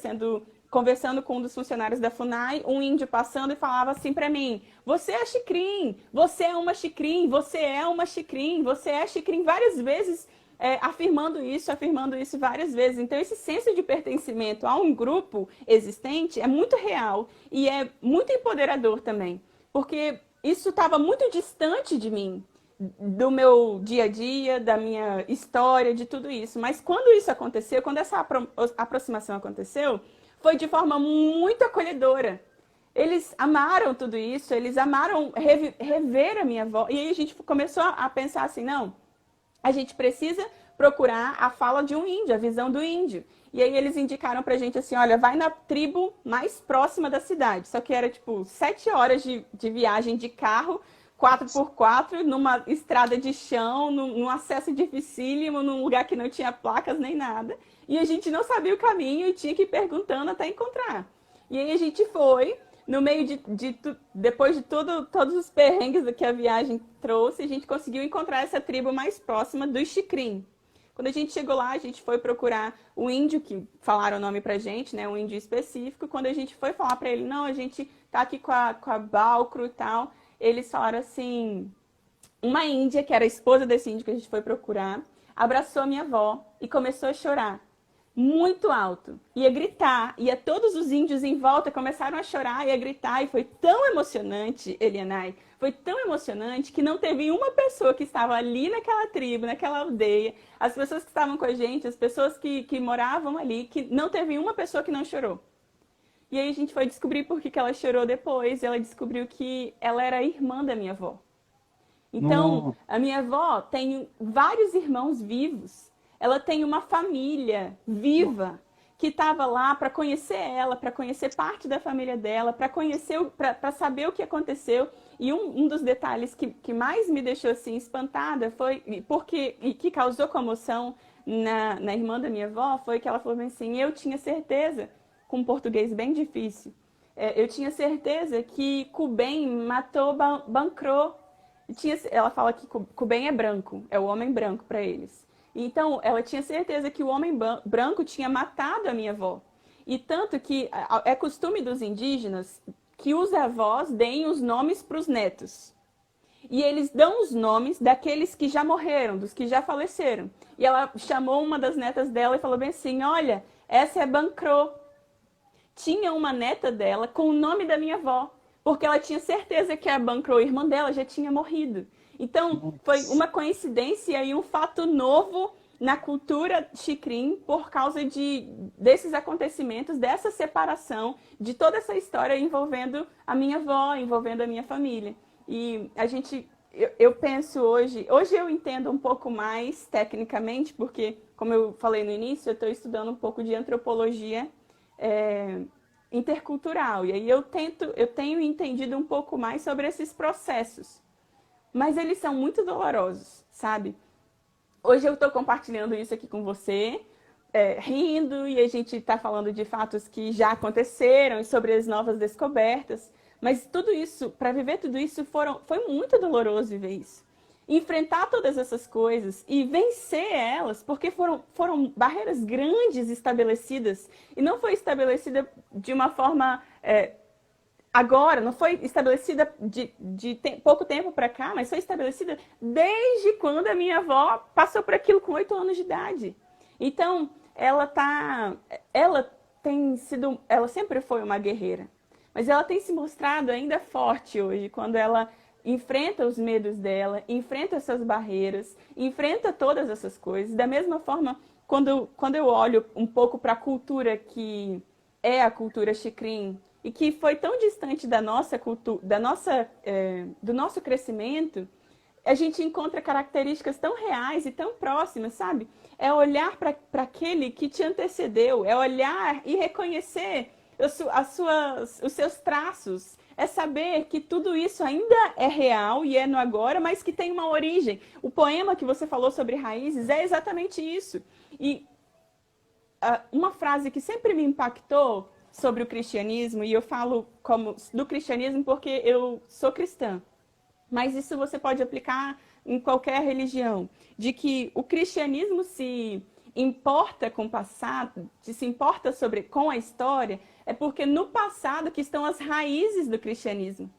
conversando com um dos funcionários da FUNAI, um índio passando e falava assim para mim, você é Xikrin, você é uma Xikrin, você é uma Xikrin, você é Xikrin, várias vezes afirmando isso várias vezes. Então esse senso de pertencimento a um grupo existente é muito real e é muito empoderador também, porque isso estava muito distante de mim, do meu dia a dia, da minha história, de tudo isso. Mas quando isso aconteceu, quando essa aproximação aconteceu, foi de forma muito acolhedora. Eles amaram tudo isso, eles amaram rever a minha avó. E aí a gente começou a pensar assim, não, a gente precisa procurar a fala de um índio, a visão do índio. E aí eles indicaram pra gente assim, olha, vai na tribo mais próxima da cidade. Só que era tipo 7 horas de viagem de carro, 4x4, numa estrada de chão, num acesso dificílimo, num lugar que não tinha placas nem nada. E a gente não sabia o caminho e tinha que ir perguntando até encontrar. E aí a gente foi, no meio depois de todos os perrengues que a viagem trouxe, a gente conseguiu encontrar essa tribo mais próxima dos Xikrin. Quando a gente chegou lá, a gente foi procurar o índio, que falaram o nome pra gente, né, um índio específico. Quando a gente foi falar pra ele, não, a gente tá aqui com a Balcro e tal, eles falaram assim, uma índia, que era a esposa desse índio que a gente foi procurar, abraçou a minha avó e começou a chorar. Muito alto, ia gritar, e todos os índios em volta começaram a chorar e a gritar, e foi tão emocionante, Elianai, foi tão emocionante que não teve uma pessoa que estava ali naquela tribo, naquela aldeia, as pessoas que estavam com a gente, as pessoas que moravam ali, que não teve uma pessoa que não chorou. E aí a gente foi descobrir por que ela chorou depois, e ela descobriu que ela era irmã da minha avó. Então, a minha avó tem vários irmãos vivos, ela tem uma família viva que estava lá para conhecer ela, para conhecer parte da família dela, para saber o que aconteceu. E um dos detalhes que mais me deixou assim espantada foi e que causou comoção na irmã da minha avó foi que ela falou assim, eu tinha certeza, com um português bem difícil, eu tinha certeza que Kuben matou Bancro. Ela fala que Kuben é branco, é o homem branco para eles. Então, ela tinha certeza que o homem branco tinha matado a minha avó. E tanto que é costume dos indígenas que os avós deem os nomes para os netos. E eles dão os nomes daqueles que já morreram, dos que já faleceram. E ela chamou uma das netas dela e falou bem assim, olha, essa é Bancro. Tinha uma neta dela com o nome da minha avó, porque ela tinha certeza que a Bancro, irmã dela, já tinha morrido. Então, foi uma coincidência e um fato novo na cultura Xikrin por causa desses acontecimentos, dessa separação, de toda essa história envolvendo a minha avó, envolvendo a minha família. E eu penso hoje eu entendo um pouco mais tecnicamente, porque, como eu falei no início, eu estou estudando um pouco de antropologia intercultural. E aí eu tenho entendido um pouco mais sobre esses processos. Mas eles são muito dolorosos, sabe? Hoje eu estou compartilhando isso aqui com você, rindo, e a gente está falando de fatos que já aconteceram e sobre as novas descobertas. Mas tudo isso, para viver tudo isso, foi muito doloroso viver isso. Enfrentar todas essas coisas e vencer elas, porque foram barreiras grandes estabelecidas, e não foi estabelecida de uma forma agora, não foi estabelecida de pouco tempo para cá, mas foi estabelecida desde quando a minha avó passou por aquilo com 8 anos de idade. Então, ela sempre foi uma guerreira, mas ela tem se mostrado ainda forte hoje, quando ela enfrenta os medos dela, enfrenta essas barreiras, enfrenta todas essas coisas. Da mesma forma, quando eu olho um pouco para a cultura que é a cultura Xikrin, e que foi tão distante da nossa cultura, do nosso crescimento, a gente encontra características tão reais e tão próximas, sabe? É olhar para aquele que te antecedeu, é olhar e reconhecer os seus traços, é saber que tudo isso ainda é real e é no agora, mas que tem uma origem. O poema que você falou sobre raízes é exatamente isso. E uma frase que sempre me impactou sobre o cristianismo, e eu falo do cristianismo porque eu sou cristã, mas isso você pode aplicar em qualquer religião, de que o cristianismo se importa com o passado, se importa com a história, é porque no passado que estão as raízes do cristianismo.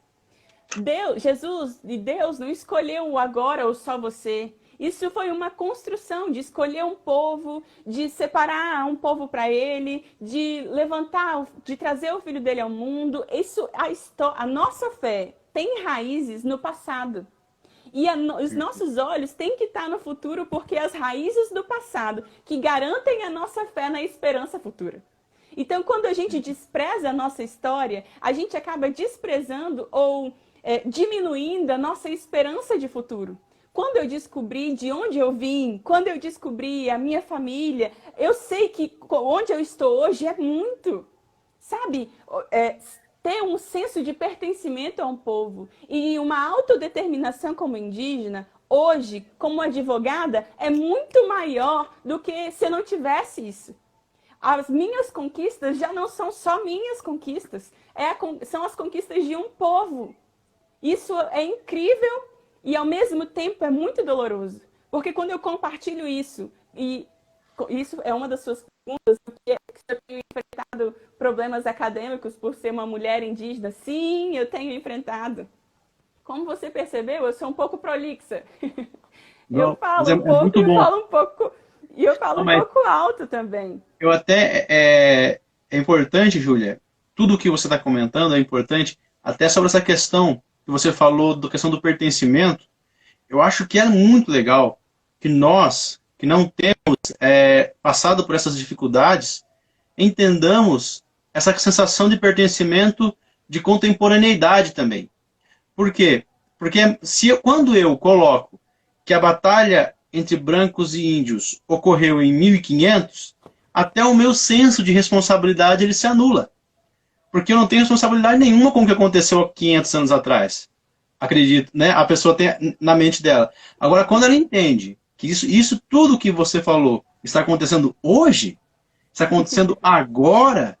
Jesus e Deus não escolheu o agora ou só você. Isso foi uma construção de escolher um povo, de separar um povo para ele, de levantar, de trazer o filho dele ao mundo. A nossa fé tem raízes no passado. E os nossos olhos têm que estar no futuro, porque as raízes do passado que garantem a nossa fé na esperança futura. Então, quando a gente despreza a nossa história, a gente acaba desprezando ou diminuindo a nossa esperança de futuro. Quando eu descobri de onde eu vim, quando eu descobri a minha família, eu sei que onde eu estou hoje é muito, sabe? Ter um senso de pertencimento a um povo e uma autodeterminação como indígena, hoje, como advogada, é muito maior do que se eu não tivesse isso. As minhas conquistas já não são só minhas conquistas, são as conquistas de um povo. Isso é incrível. E, ao mesmo tempo, é muito doloroso. Porque quando eu compartilho isso, e isso é uma das suas perguntas, porque eu tenho enfrentado problemas acadêmicos por ser uma mulher indígena. Sim, eu tenho enfrentado. Como você percebeu, eu sou um pouco prolixa. Não, eu falo um pouco e eu falo um pouco alto também. É importante, Júlia, tudo o que você está comentando é importante, até sobre essa questão que você falou da questão do pertencimento. Eu acho que é muito legal que nós, que não temos passado por essas dificuldades, entendamos essa sensação de pertencimento, de contemporaneidade também. Por quê? Porque quando eu coloco que a batalha entre brancos e índios ocorreu em 1500, até o meu senso de responsabilidade ele se anula. Porque eu não tenho responsabilidade nenhuma com o que aconteceu há 500 anos atrás. Acredito, né? A pessoa tem na mente dela. Agora, quando ela entende que isso tudo que você falou está acontecendo hoje, está acontecendo agora,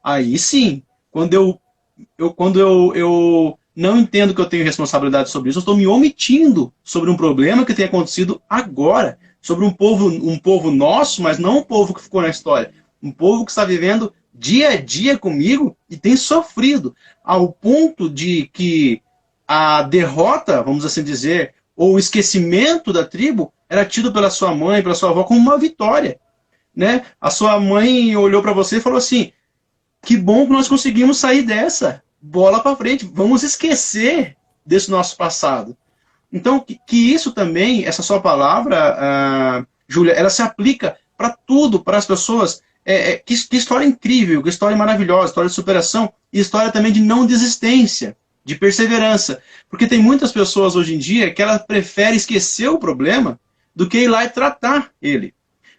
aí sim, quando eu não entendo que eu tenho responsabilidade sobre isso, eu estou me omitindo sobre um problema que tem acontecido agora, sobre um povo nosso, mas não um povo que ficou na história, um povo que está vivendo dia a dia comigo e tem sofrido ao ponto de que a derrota, vamos assim dizer, ou o esquecimento da tribo era tido pela sua mãe, pela sua avó como uma vitória, né? A sua mãe olhou para você e falou assim: que bom que nós conseguimos sair dessa, bola para frente, vamos esquecer desse nosso passado. Então, que isso também, essa sua palavra, Júlia, ela se aplica para tudo, para as pessoas. Que história incrível, que história maravilhosa, história de superação e história também de não desistência, de perseverança. Porque tem muitas pessoas hoje em dia que elas preferem esquecer o problema do que ir lá e tratar ele.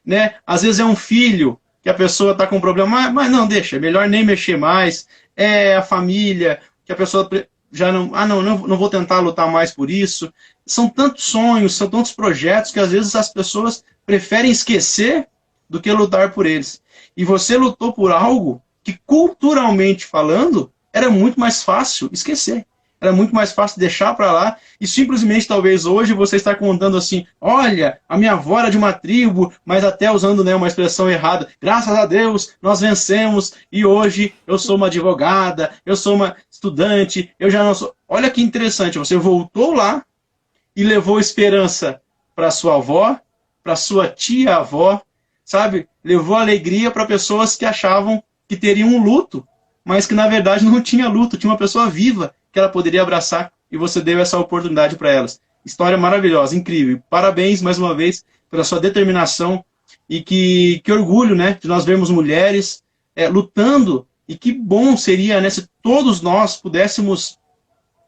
Né? Às vezes é um filho que a pessoa está com um problema, mas não, deixa, é melhor nem mexer mais. É a família que a pessoa já não vou tentar lutar mais por isso. São tantos sonhos, são tantos projetos que às vezes as pessoas preferem esquecer do que lutar por eles. E você lutou por algo que, culturalmente falando, era muito mais fácil esquecer. Era muito mais fácil deixar para lá e simplesmente, talvez hoje, você está contando assim, olha, a minha avó era de uma tribo, mas até usando, né, uma expressão errada, graças a Deus, nós vencemos e hoje eu sou uma advogada, eu sou uma estudante, eu já não sou... Olha que interessante, você voltou lá e levou esperança para sua avó, para sua tia-avó, sabe? Levou alegria para pessoas que achavam que teriam um luto, mas que na verdade não tinha luto, tinha uma pessoa viva que ela poderia abraçar e você deu essa oportunidade para elas. História maravilhosa, incrível. Parabéns mais uma vez pela sua determinação e que orgulho, né, de nós vermos mulheres lutando e que bom seria, né, se todos nós pudéssemos,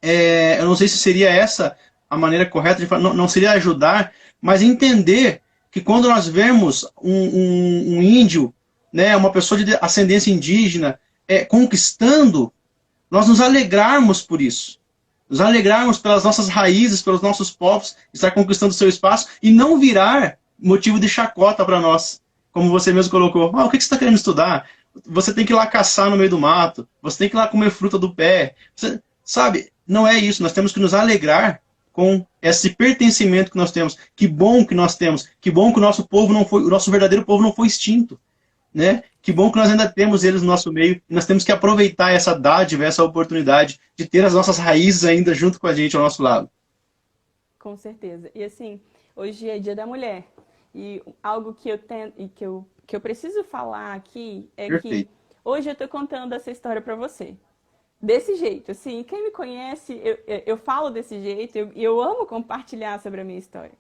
eu não sei se seria essa a maneira correta de falar, não seria ajudar, mas entender que quando nós vemos um índio, né, uma pessoa de ascendência indígena conquistando, nós nos alegrarmos por isso. Nos alegrarmos pelas nossas raízes, pelos nossos povos, estar conquistando seu espaço e não virar motivo de chacota para nós. Como você mesmo colocou. O que você está querendo estudar? Você tem que ir lá caçar no meio do mato. Você tem que ir lá comer fruta do pé. Você, sabe, não é isso. Nós temos que nos alegrar com esse pertencimento que nós temos. Que bom que nós temos. Que bom que o nosso povo não foi, o nosso verdadeiro povo não foi extinto. Né? Que bom que nós ainda temos eles no nosso meio, e nós temos que aproveitar essa dádiva, essa oportunidade de ter as nossas raízes ainda junto com a gente ao nosso lado. Com certeza. E assim, hoje é Dia da Mulher, e algo que eu tenho e que eu preciso falar aqui é Perfeito. que hoje eu estou contando essa história para você. Desse jeito, assim, quem me conhece, eu falo desse jeito, eu amo compartilhar sobre a minha história.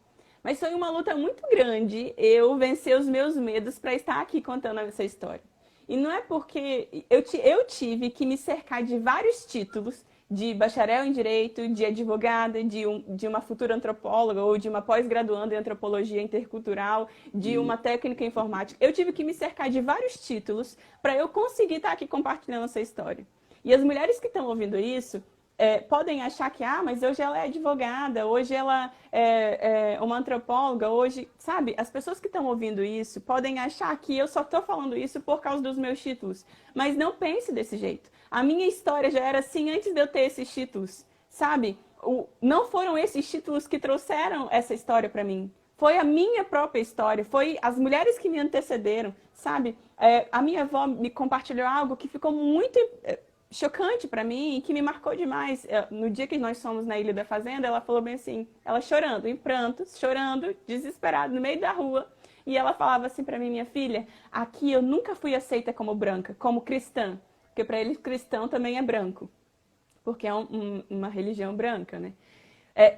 Mas foi uma luta muito grande eu vencer os meus medos para estar aqui contando essa história. E não é porque eu tive que me cercar de vários títulos, de bacharel em direito, de advogada, de uma futura antropóloga ou de uma pós-graduanda em antropologia intercultural, de uma técnica em informática. Eu tive que me cercar de vários títulos para eu conseguir estar aqui compartilhando essa história. E as mulheres que estão ouvindo isso podem achar que, mas hoje ela é advogada, hoje ela é uma antropóloga, hoje, sabe? As pessoas que estão ouvindo isso podem achar que eu só estou falando isso por causa dos meus títulos. Mas não pense desse jeito. A minha história já era assim antes de eu ter esses títulos, sabe? Não foram esses títulos que trouxeram essa história para mim. Foi a minha própria história, foi as mulheres que me antecederam, sabe? A minha avó me compartilhou algo que ficou muito chocante para mim e que me marcou demais. No dia que nós fomos na Ilha da Fazenda, ela falou bem assim, ela chorando, em prantos, chorando, desesperada, no meio da rua. E ela falava assim para mim, minha filha, aqui eu nunca fui aceita como branca, como cristã. Porque para eles cristão também é branco. Porque é uma religião branca, né?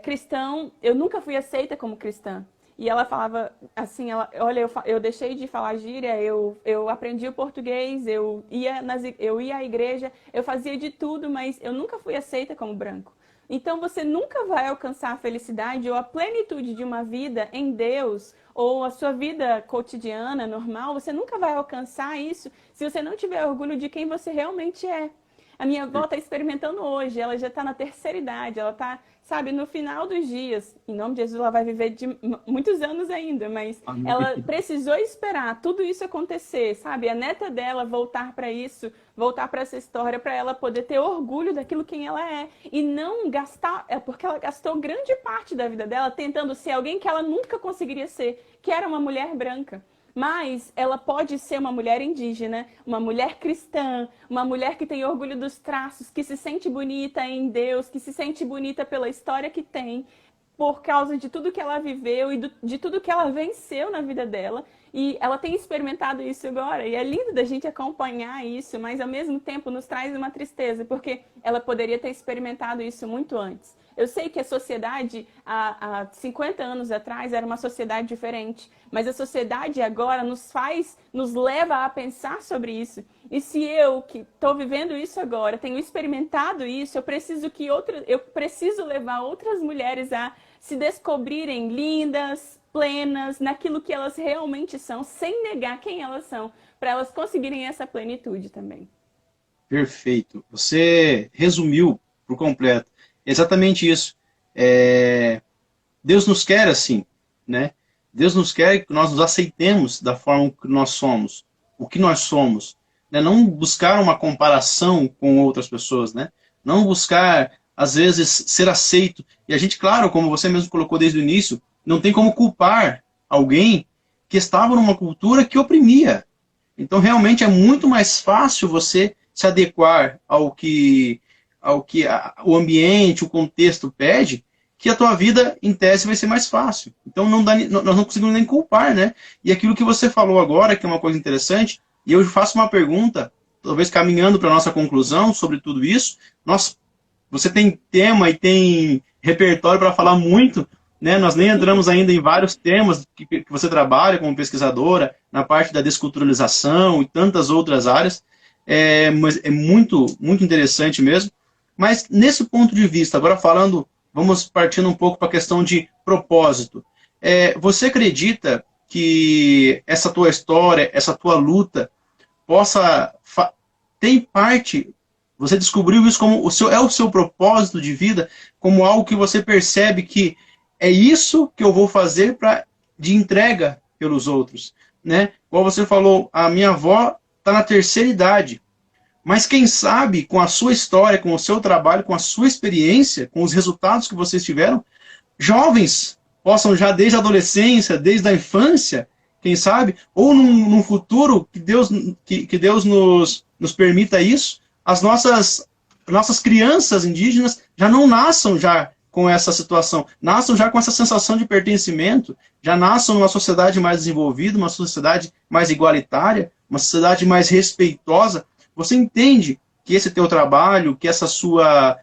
Cristão, eu nunca fui aceita como cristã. E ela falava assim, olha, eu deixei de falar gíria, eu aprendi o português, eu ia à igreja, eu fazia de tudo, mas eu nunca fui aceita como branco. Então você nunca vai alcançar a felicidade ou a plenitude de uma vida em Deus, ou a sua vida cotidiana, normal, você nunca vai alcançar isso se você não tiver orgulho de quem você realmente é. A minha avó está experimentando hoje, ela já está na terceira idade, ela está, sabe, no final dos dias. Em nome de Jesus, ela vai viver de muitos anos ainda, mas ela precisou esperar tudo isso acontecer, sabe? A neta dela voltar para isso, voltar para essa história, para ela poder ter orgulho daquilo quem ela é. E não gastar, porque ela gastou grande parte da vida dela tentando ser alguém que ela nunca conseguiria ser, que era uma mulher branca. Mas ela pode ser uma mulher indígena, uma mulher cristã, uma mulher que tem orgulho dos traços, que se sente bonita em Deus, que se sente bonita pela história que tem. por causa de tudo que ela viveu e de tudo que ela venceu na vida dela. E ela tem experimentado isso agora. E é lindo da gente acompanhar isso, mas ao mesmo tempo nos traz uma tristeza, porque ela poderia ter experimentado isso muito antes. Eu sei que a sociedade, há 50 anos atrás, era uma sociedade diferente, mas a sociedade agora nos leva a pensar sobre isso. E se eu, que estou vivendo isso agora, tenho experimentado isso, eu preciso levar outras mulheres a se descobrirem lindas, plenas, naquilo que elas realmente são, sem negar quem elas são, para elas conseguirem essa plenitude também. Perfeito. Você resumiu por completo. Exatamente isso. Deus nos quer assim, né? Deus nos quer que nós nos aceitemos da forma que nós somos, o que nós somos, né? Não buscar uma comparação com outras pessoas, né? Não buscar, às vezes, ser aceito. E a gente, claro, como você mesmo colocou desde o início, não tem como culpar alguém que estava numa cultura que oprimia. Então, realmente, é muito mais fácil você se adequar o ambiente, o contexto pede, que a tua vida, em tese, vai ser mais fácil. Então, nós não conseguimos nem culpar, né? E aquilo que você falou agora, que é uma coisa interessante, e eu faço uma pergunta, talvez caminhando para a nossa conclusão sobre tudo isso, você tem tema e tem repertório para falar muito, né? Nós nem entramos ainda em vários temas que você trabalha como pesquisadora, na parte da desculturalização e tantas outras áreas, mas é muito, muito interessante mesmo. Mas nesse ponto de vista, agora falando, vamos partindo um pouco para a questão de propósito. Você acredita que essa tua história, essa tua luta, tem parte, você descobriu isso como o seu propósito de vida, como algo que você percebe que é isso que eu vou fazer de entrega pelos outros, né? Como você falou, a minha avó está na terceira idade, mas quem sabe, com a sua história, com o seu trabalho, com a sua experiência, com os resultados que vocês tiveram, jovens possam já desde a adolescência, desde a infância, quem sabe, ou num futuro que Deus nos permita isso, as nossas crianças indígenas já não nasçam já com essa situação, nasçam já com essa sensação de pertencimento, já nasçam numa sociedade mais desenvolvida, uma sociedade mais igualitária, uma sociedade mais respeitosa. Você entende que esse teu trabalho, que essa sua...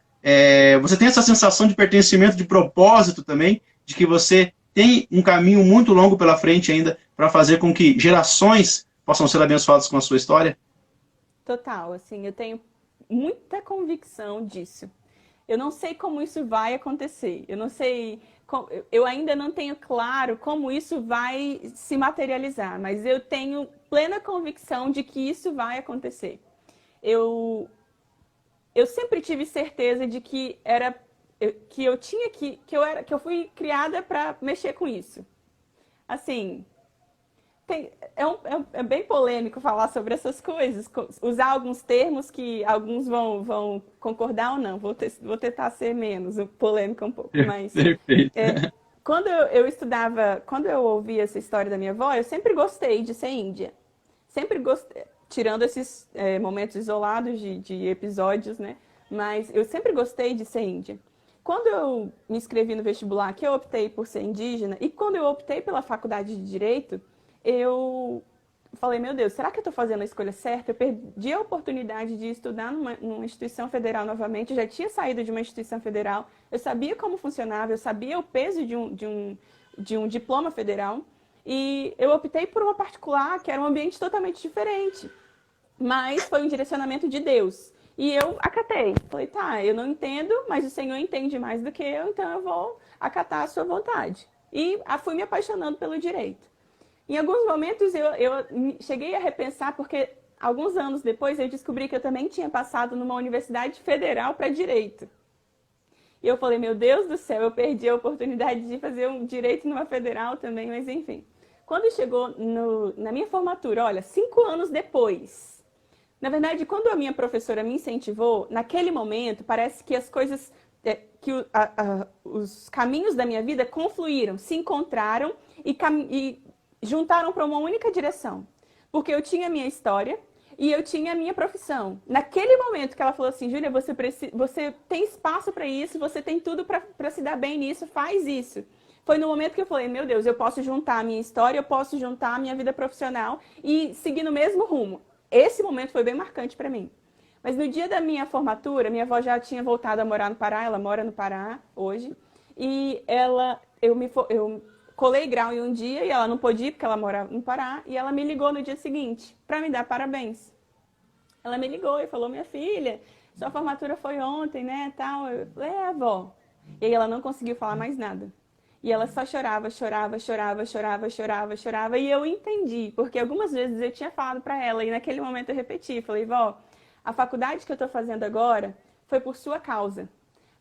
você tem essa sensação de pertencimento, de propósito também, de que você tem um caminho muito longo pela frente ainda para fazer com que gerações possam ser abençoadas com a sua história? Total, assim, eu tenho muita convicção disso. Eu não sei como isso vai acontecer, eu ainda não tenho claro como isso vai se materializar, mas eu tenho plena convicção de que isso vai acontecer. Eu sempre tive certeza de que eu fui criada para mexer com isso. Assim, é bem polêmico falar sobre essas coisas, usar alguns termos que alguns vão concordar ou não. Vou tentar ser menos polêmica um pouco, mas Perfeito. Quando eu ouvi essa história da minha avó, eu sempre gostei de ser índia. Sempre gostei, tirando esses momentos isolados de episódios, né? Mas eu sempre gostei de ser índia. Quando eu me inscrevi no vestibular, que eu optei por ser indígena, e quando eu optei pela faculdade de Direito, eu falei, meu Deus, será que eu estou fazendo a escolha certa? Eu perdi a oportunidade de estudar numa instituição federal novamente, eu já tinha saído de uma instituição federal, eu sabia como funcionava, eu sabia o peso de um diploma federal, e eu optei por uma particular, que era um ambiente totalmente diferente, mas foi um direcionamento de Deus. E eu acatei. Falei, tá, eu não entendo, mas o Senhor entende mais do que eu, então eu vou acatar a sua vontade. E fui me apaixonando pelo direito. Em alguns momentos eu cheguei a repensar, porque alguns anos depois eu descobri que eu também tinha passado numa universidade federal para direito. E eu falei, meu Deus do céu, eu perdi a oportunidade de fazer um direito numa federal também, mas enfim. Quando chegou na minha formatura, olha, 5 anos depois, na verdade, quando a minha professora me incentivou, naquele momento, parece que as coisas, os caminhos da minha vida confluíram, se encontraram e juntaram para uma única direção. Porque eu tinha a minha história e eu tinha a minha profissão. Naquele momento que ela falou assim, Júlia, você tem espaço para isso, você tem tudo para se dar bem nisso, faz isso. Foi no momento que eu falei, meu Deus, eu posso juntar a minha história, eu posso juntar a minha vida profissional e seguir no mesmo rumo. Esse momento foi bem marcante para mim. Mas no dia da minha formatura, minha avó já tinha voltado a morar no Pará, ela mora no Pará hoje, e eu colei grau em um dia e ela não pôde ir porque ela mora no Pará, e ela me ligou no dia seguinte para me dar parabéns. Ela me ligou e falou, minha filha, sua formatura foi ontem, né, tal. Eu falei, avó. E aí ela não conseguiu falar mais nada. E ela só chorava, chorava, chorava, chorava, chorava, chorava, e eu entendi, porque algumas vezes eu tinha falado para ela, e naquele momento eu repeti, falei, vó, a faculdade que eu estou fazendo agora foi por sua causa.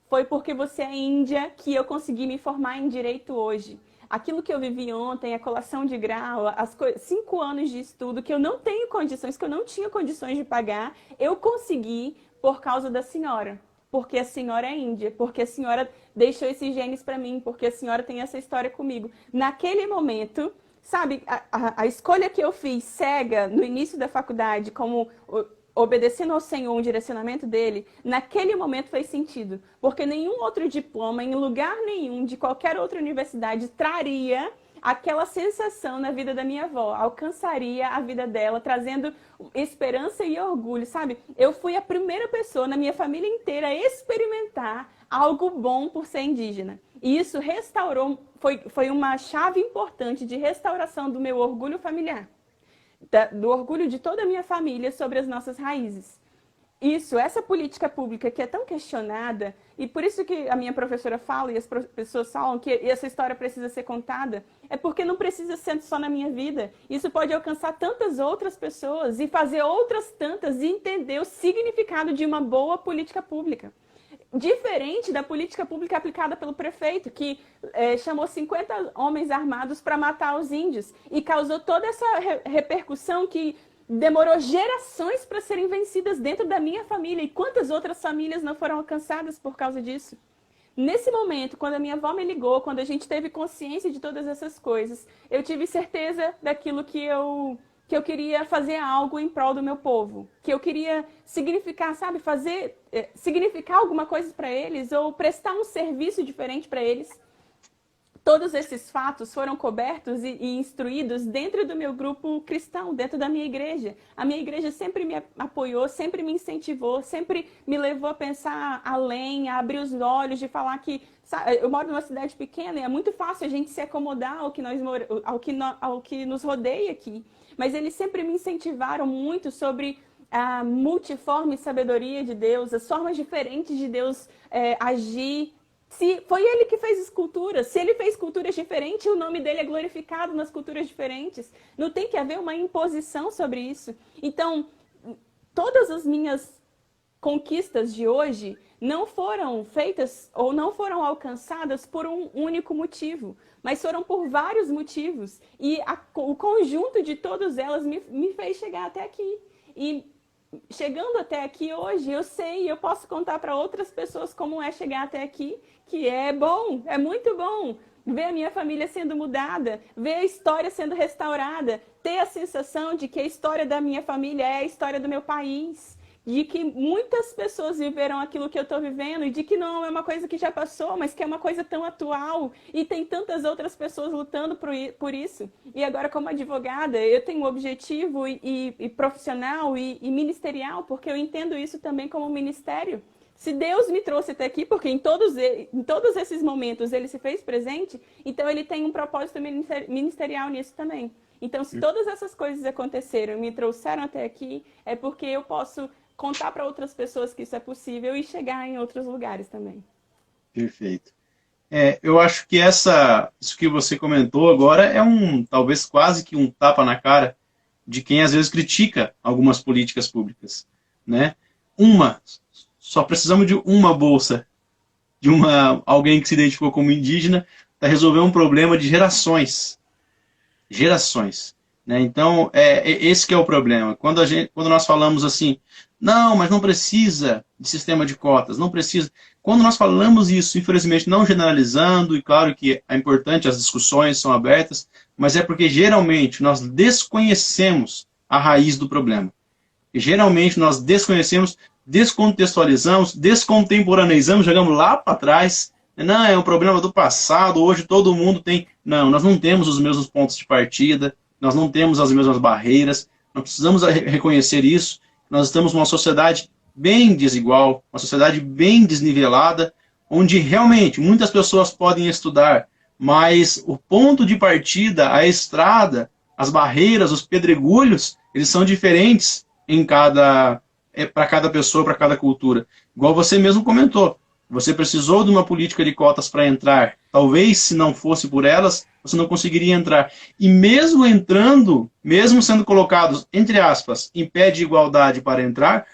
Foi porque você é índia que eu consegui me formar em direito hoje. Aquilo que eu vivi ontem, a colação de grau, 5 anos de estudo que eu não tenho condições, que eu não tinha condições de pagar, eu consegui por causa da senhora. Porque a senhora é índia, porque a senhora deixou esses genes para mim, porque a senhora tem essa história comigo. Naquele momento, sabe, a escolha que eu fiz cega no início da faculdade, como obedecendo ao Senhor, um direcionamento dele, naquele momento fez sentido. Porque nenhum outro diploma, em lugar nenhum, de qualquer outra universidade, traria aquela sensação na vida da minha avó, alcançaria a vida dela, trazendo esperança e orgulho, sabe? Eu fui a primeira pessoa na minha família inteira a experimentar algo bom por ser indígena. E isso restaurou, foi uma chave importante de restauração do meu orgulho familiar. Do orgulho de toda a minha família sobre as nossas raízes. Essa política pública que é tão questionada, e por isso que a minha professora fala, e as pessoas falam que essa história precisa ser contada, é porque não precisa ser só na minha vida. Isso pode alcançar tantas outras pessoas e fazer outras tantas entender o significado de uma boa política pública. Diferente da política pública aplicada pelo prefeito, que chamou 50 homens armados para matar os índios e causou toda essa repercussão que demorou gerações para serem vencidas dentro da minha família. E quantas outras famílias não foram alcançadas por causa disso? Nesse momento, quando a minha avó me ligou, quando a gente teve consciência de todas essas coisas, eu tive certeza daquilo que eu queria fazer algo em prol do meu povo, que eu queria significar, sabe, significar alguma coisa para eles ou prestar um serviço diferente para eles. Todos esses fatos foram cobertos e instruídos dentro do meu grupo cristão, dentro da minha igreja. A minha igreja sempre me apoiou, sempre me incentivou, sempre me levou a pensar além, a abrir os olhos, de falar que eu moro numa cidade pequena e é muito fácil a gente se acomodar ao que nos rodeia aqui. Mas eles sempre me incentivaram muito sobre a multiforme sabedoria de Deus, as formas diferentes de Deus agir. Se foi ele que fez esculturas, se ele fez culturas diferentes, o nome dele é glorificado nas culturas diferentes. Não tem que haver uma imposição sobre isso. Então, todas as minhas conquistas de hoje não foram feitas ou não foram alcançadas por um único motivo, mas foram por vários motivos. E o conjunto de todas elas me fez chegar até aqui. E chegando até aqui hoje, eu sei, eu posso contar para outras pessoas como é chegar até aqui, que é bom, é muito bom. Ver a minha família sendo mudada, ver a história sendo restaurada, ter a sensação de que a história da minha família é a história do meu país, de que muitas pessoas viveram aquilo que eu estou vivendo e de que não é uma coisa que já passou, mas que é uma coisa tão atual e tem tantas outras pessoas lutando por isso. E agora, como advogada, eu tenho um objetivo e profissional e ministerial, porque eu entendo isso também como ministério. Se Deus me trouxe até aqui, porque em todos esses momentos ele se fez presente, então ele tem um propósito ministerial nisso também. Então, se todas essas coisas aconteceram e me trouxeram até aqui, é porque eu posso contar para outras pessoas que isso é possível e chegar em outros lugares também. Perfeito. Eu acho que isso que você comentou agora é talvez quase que um tapa na cara de quem às vezes critica algumas políticas públicas, né? Só precisamos de uma bolsa, de alguém que se identificou como indígena para resolver um problema de gerações. Né? Então, esse que é o problema. Quando nós falamos assim, não, mas não precisa de sistema de cotas, não precisa. Quando nós falamos isso, infelizmente, não generalizando, e claro que é importante, as discussões são abertas, mas é porque geralmente nós desconhecemos a raiz do problema. E geralmente nós desconhecemos, descontextualizamos, descontemporaneizamos, jogamos lá para trás. Não, é um problema do passado, hoje todo mundo tem... Não, nós não temos os mesmos pontos de partida, nós não temos as mesmas barreiras, nós precisamos reconhecer isso. Nós estamos numa sociedade bem desigual, uma sociedade bem desnivelada, onde realmente muitas pessoas podem estudar, mas o ponto de partida, a estrada, as barreiras, os pedregulhos, eles são diferentes para cada pessoa, para cada cultura. Igual você mesmo comentou, você precisou de uma política de cotas para entrar. Talvez, se não fosse por elas, você não conseguiria entrar. E mesmo entrando, mesmo sendo colocados, entre aspas, em pé de igualdade para entrar,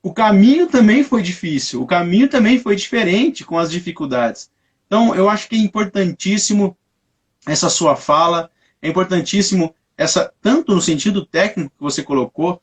o caminho também foi difícil, o caminho também foi diferente com as dificuldades. Então, eu acho que é importantíssimo essa sua fala, é importantíssimo tanto no sentido técnico que você colocou,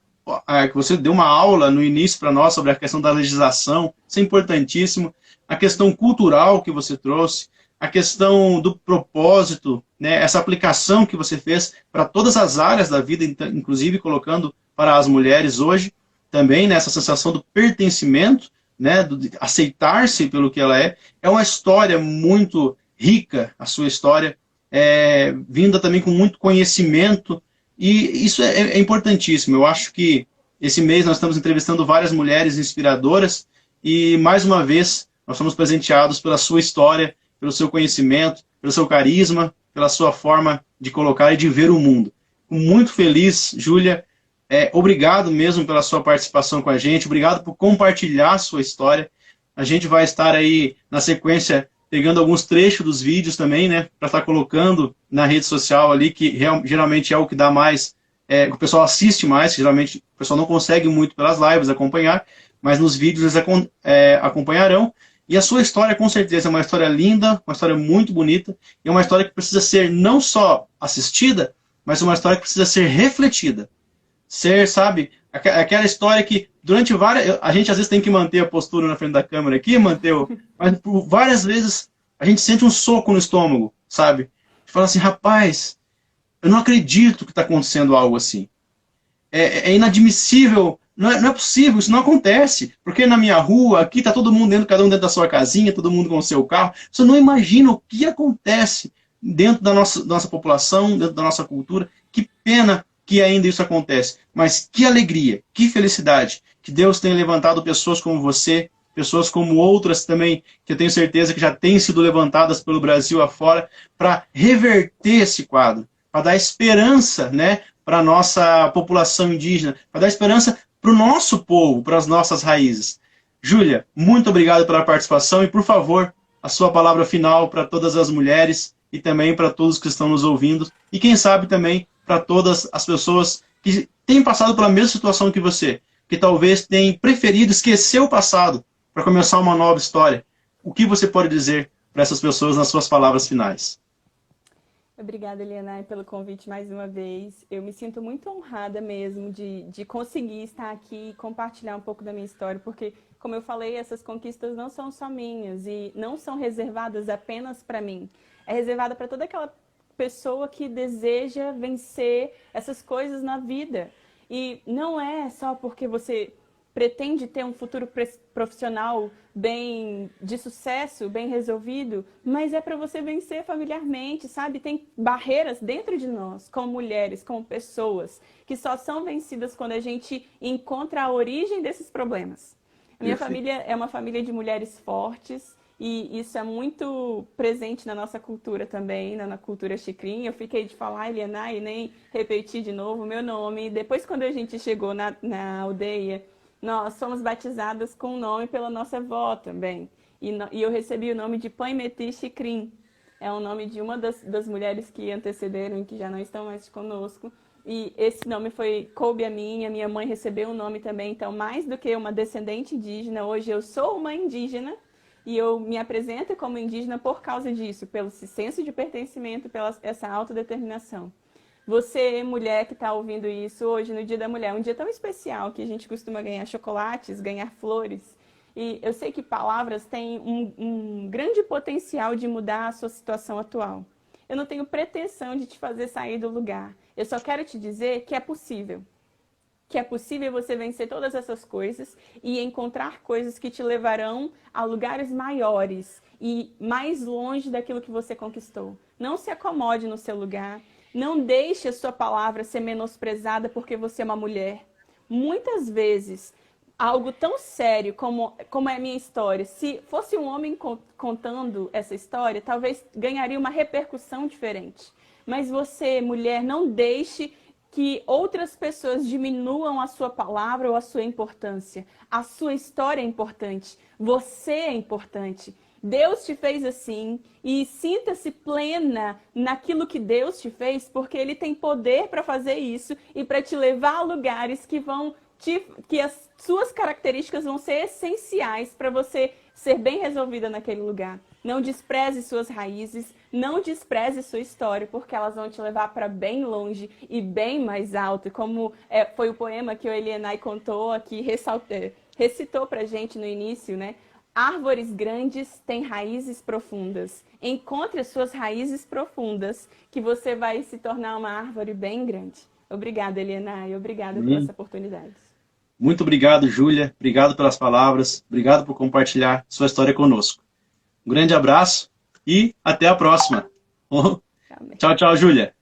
que você deu uma aula no início para nós sobre a questão da legislação, isso é importantíssimo, a questão cultural que você trouxe, a questão do propósito, né, essa aplicação que você fez para todas as áreas da vida, inclusive colocando para as mulheres hoje, também nessa sensação do pertencimento, né, de aceitar-se pelo que ela é uma história muito rica, a sua história, vinda também com muito conhecimento, e isso é importantíssimo. Eu acho que esse mês nós estamos entrevistando várias mulheres inspiradoras, e mais uma vez nós somos presenteados pela sua história, pelo seu conhecimento, pelo seu carisma, pela sua forma de colocar e de ver o mundo. Muito feliz, Júlia. Obrigado mesmo pela sua participação com a gente, obrigado por compartilhar a sua história. A gente vai estar aí na sequência pegando alguns trechos dos vídeos também, né, para estar colocando na rede social ali, que geralmente é o que dá mais, o pessoal assiste mais, geralmente o pessoal não consegue muito pelas lives acompanhar, mas nos vídeos eles acompanharão. E a sua história, com certeza, é uma história linda, uma história muito bonita, e é uma história que precisa ser não só assistida, mas uma história que precisa ser refletida. Ser, sabe, aquela história que durante a gente às vezes tem que manter a postura na frente da câmera aqui, mas por várias vezes a gente sente um soco no estômago, sabe? A gente fala assim, rapaz, eu não acredito que está acontecendo algo assim. É inadmissível, não é possível, isso não acontece. Porque na minha rua, aqui está todo mundo cada um dentro da sua casinha, todo mundo com o seu carro. Você não imagina o que acontece dentro da nossa população, dentro da nossa cultura. Que pena que ainda isso acontece. Mas que alegria, que felicidade, que Deus tenha levantado pessoas como você, pessoas como outras também, que eu tenho certeza que já têm sido levantadas pelo Brasil afora, para reverter esse quadro, para dar esperança, né, para a nossa população indígena, para dar esperança para o nosso povo, para as nossas raízes. Júlia, muito obrigado pela participação e, por favor, a sua palavra final para todas as mulheres e também para todos que estão nos ouvindo e, quem sabe, também para todas as pessoas que têm passado pela mesma situação que você, que talvez tenham preferido esquecer o passado para começar uma nova história. O que você pode dizer para essas pessoas nas suas palavras finais? Obrigada, Eliana, pelo convite mais uma vez. Eu me sinto muito honrada mesmo de conseguir estar aqui e compartilhar um pouco da minha história, porque, como eu falei, essas conquistas não são só minhas e não são reservadas apenas para mim. É reservada para toda aquela pessoa que deseja vencer essas coisas na vida. E não é só porque você pretende ter um futuro profissional bem de sucesso, bem resolvido, mas é para você vencer familiarmente, sabe? Tem barreiras dentro de nós, como mulheres, como pessoas, que só são vencidas quando a gente encontra a origem desses problemas. A minha família é uma família de mulheres fortes, e isso é muito presente na nossa cultura também, na cultura xicrim. Eu fiquei de falar, Eliana, e nem repetir de novo o meu nome. Depois, quando a gente chegou na aldeia, nós fomos batizadas com o nome pela nossa avó também. E eu recebi o nome de Paimeti Xicrim. É o nome de uma das mulheres que antecederam e que já não estão mais conosco. E esse nome coube a minha mãe recebeu o nome também. Então, mais do que uma descendente indígena, hoje eu sou uma indígena. E eu me apresento como indígena por causa disso, pelo senso de pertencimento, pela essa autodeterminação. Você, mulher que está ouvindo isso hoje, no Dia da Mulher, um dia tão especial que a gente costuma ganhar chocolates, ganhar flores. E eu sei que palavras têm um grande potencial de mudar a sua situação atual. Eu não tenho pretensão de te fazer sair do lugar. Eu só quero te dizer que é possível. que é possível você vencer todas essas coisas e encontrar coisas que te levarão a lugares maiores e mais longe daquilo que você conquistou. Não se acomode no seu lugar, não deixe a sua palavra ser menosprezada porque você é uma mulher. Muitas vezes, algo tão sério como é a minha história, se fosse um homem contando essa história, talvez ganharia uma repercussão diferente. Mas você, mulher, não deixe que outras pessoas diminuam a sua palavra ou a sua importância. A sua história é importante. Você é importante. Deus te fez assim e sinta-se plena naquilo que Deus te fez, porque Ele tem poder para fazer isso e para te levar a lugares que as suas características vão ser essenciais para você ser bem resolvida naquele lugar. Não despreze suas raízes, não despreze sua história, porque elas vão te levar para bem longe e bem mais alto. E como foi o poema que o Elienay contou aqui, recitou para a gente no início, né? Árvores grandes têm raízes profundas. Encontre as suas raízes profundas, que você vai se tornar uma árvore bem grande. Obrigada, Elienay. Obrigada por essa oportunidade. Muito obrigado, Júlia. Obrigado pelas palavras. Obrigado por compartilhar sua história conosco. Um grande abraço e até a próxima. Tchau, tchau, Júlia.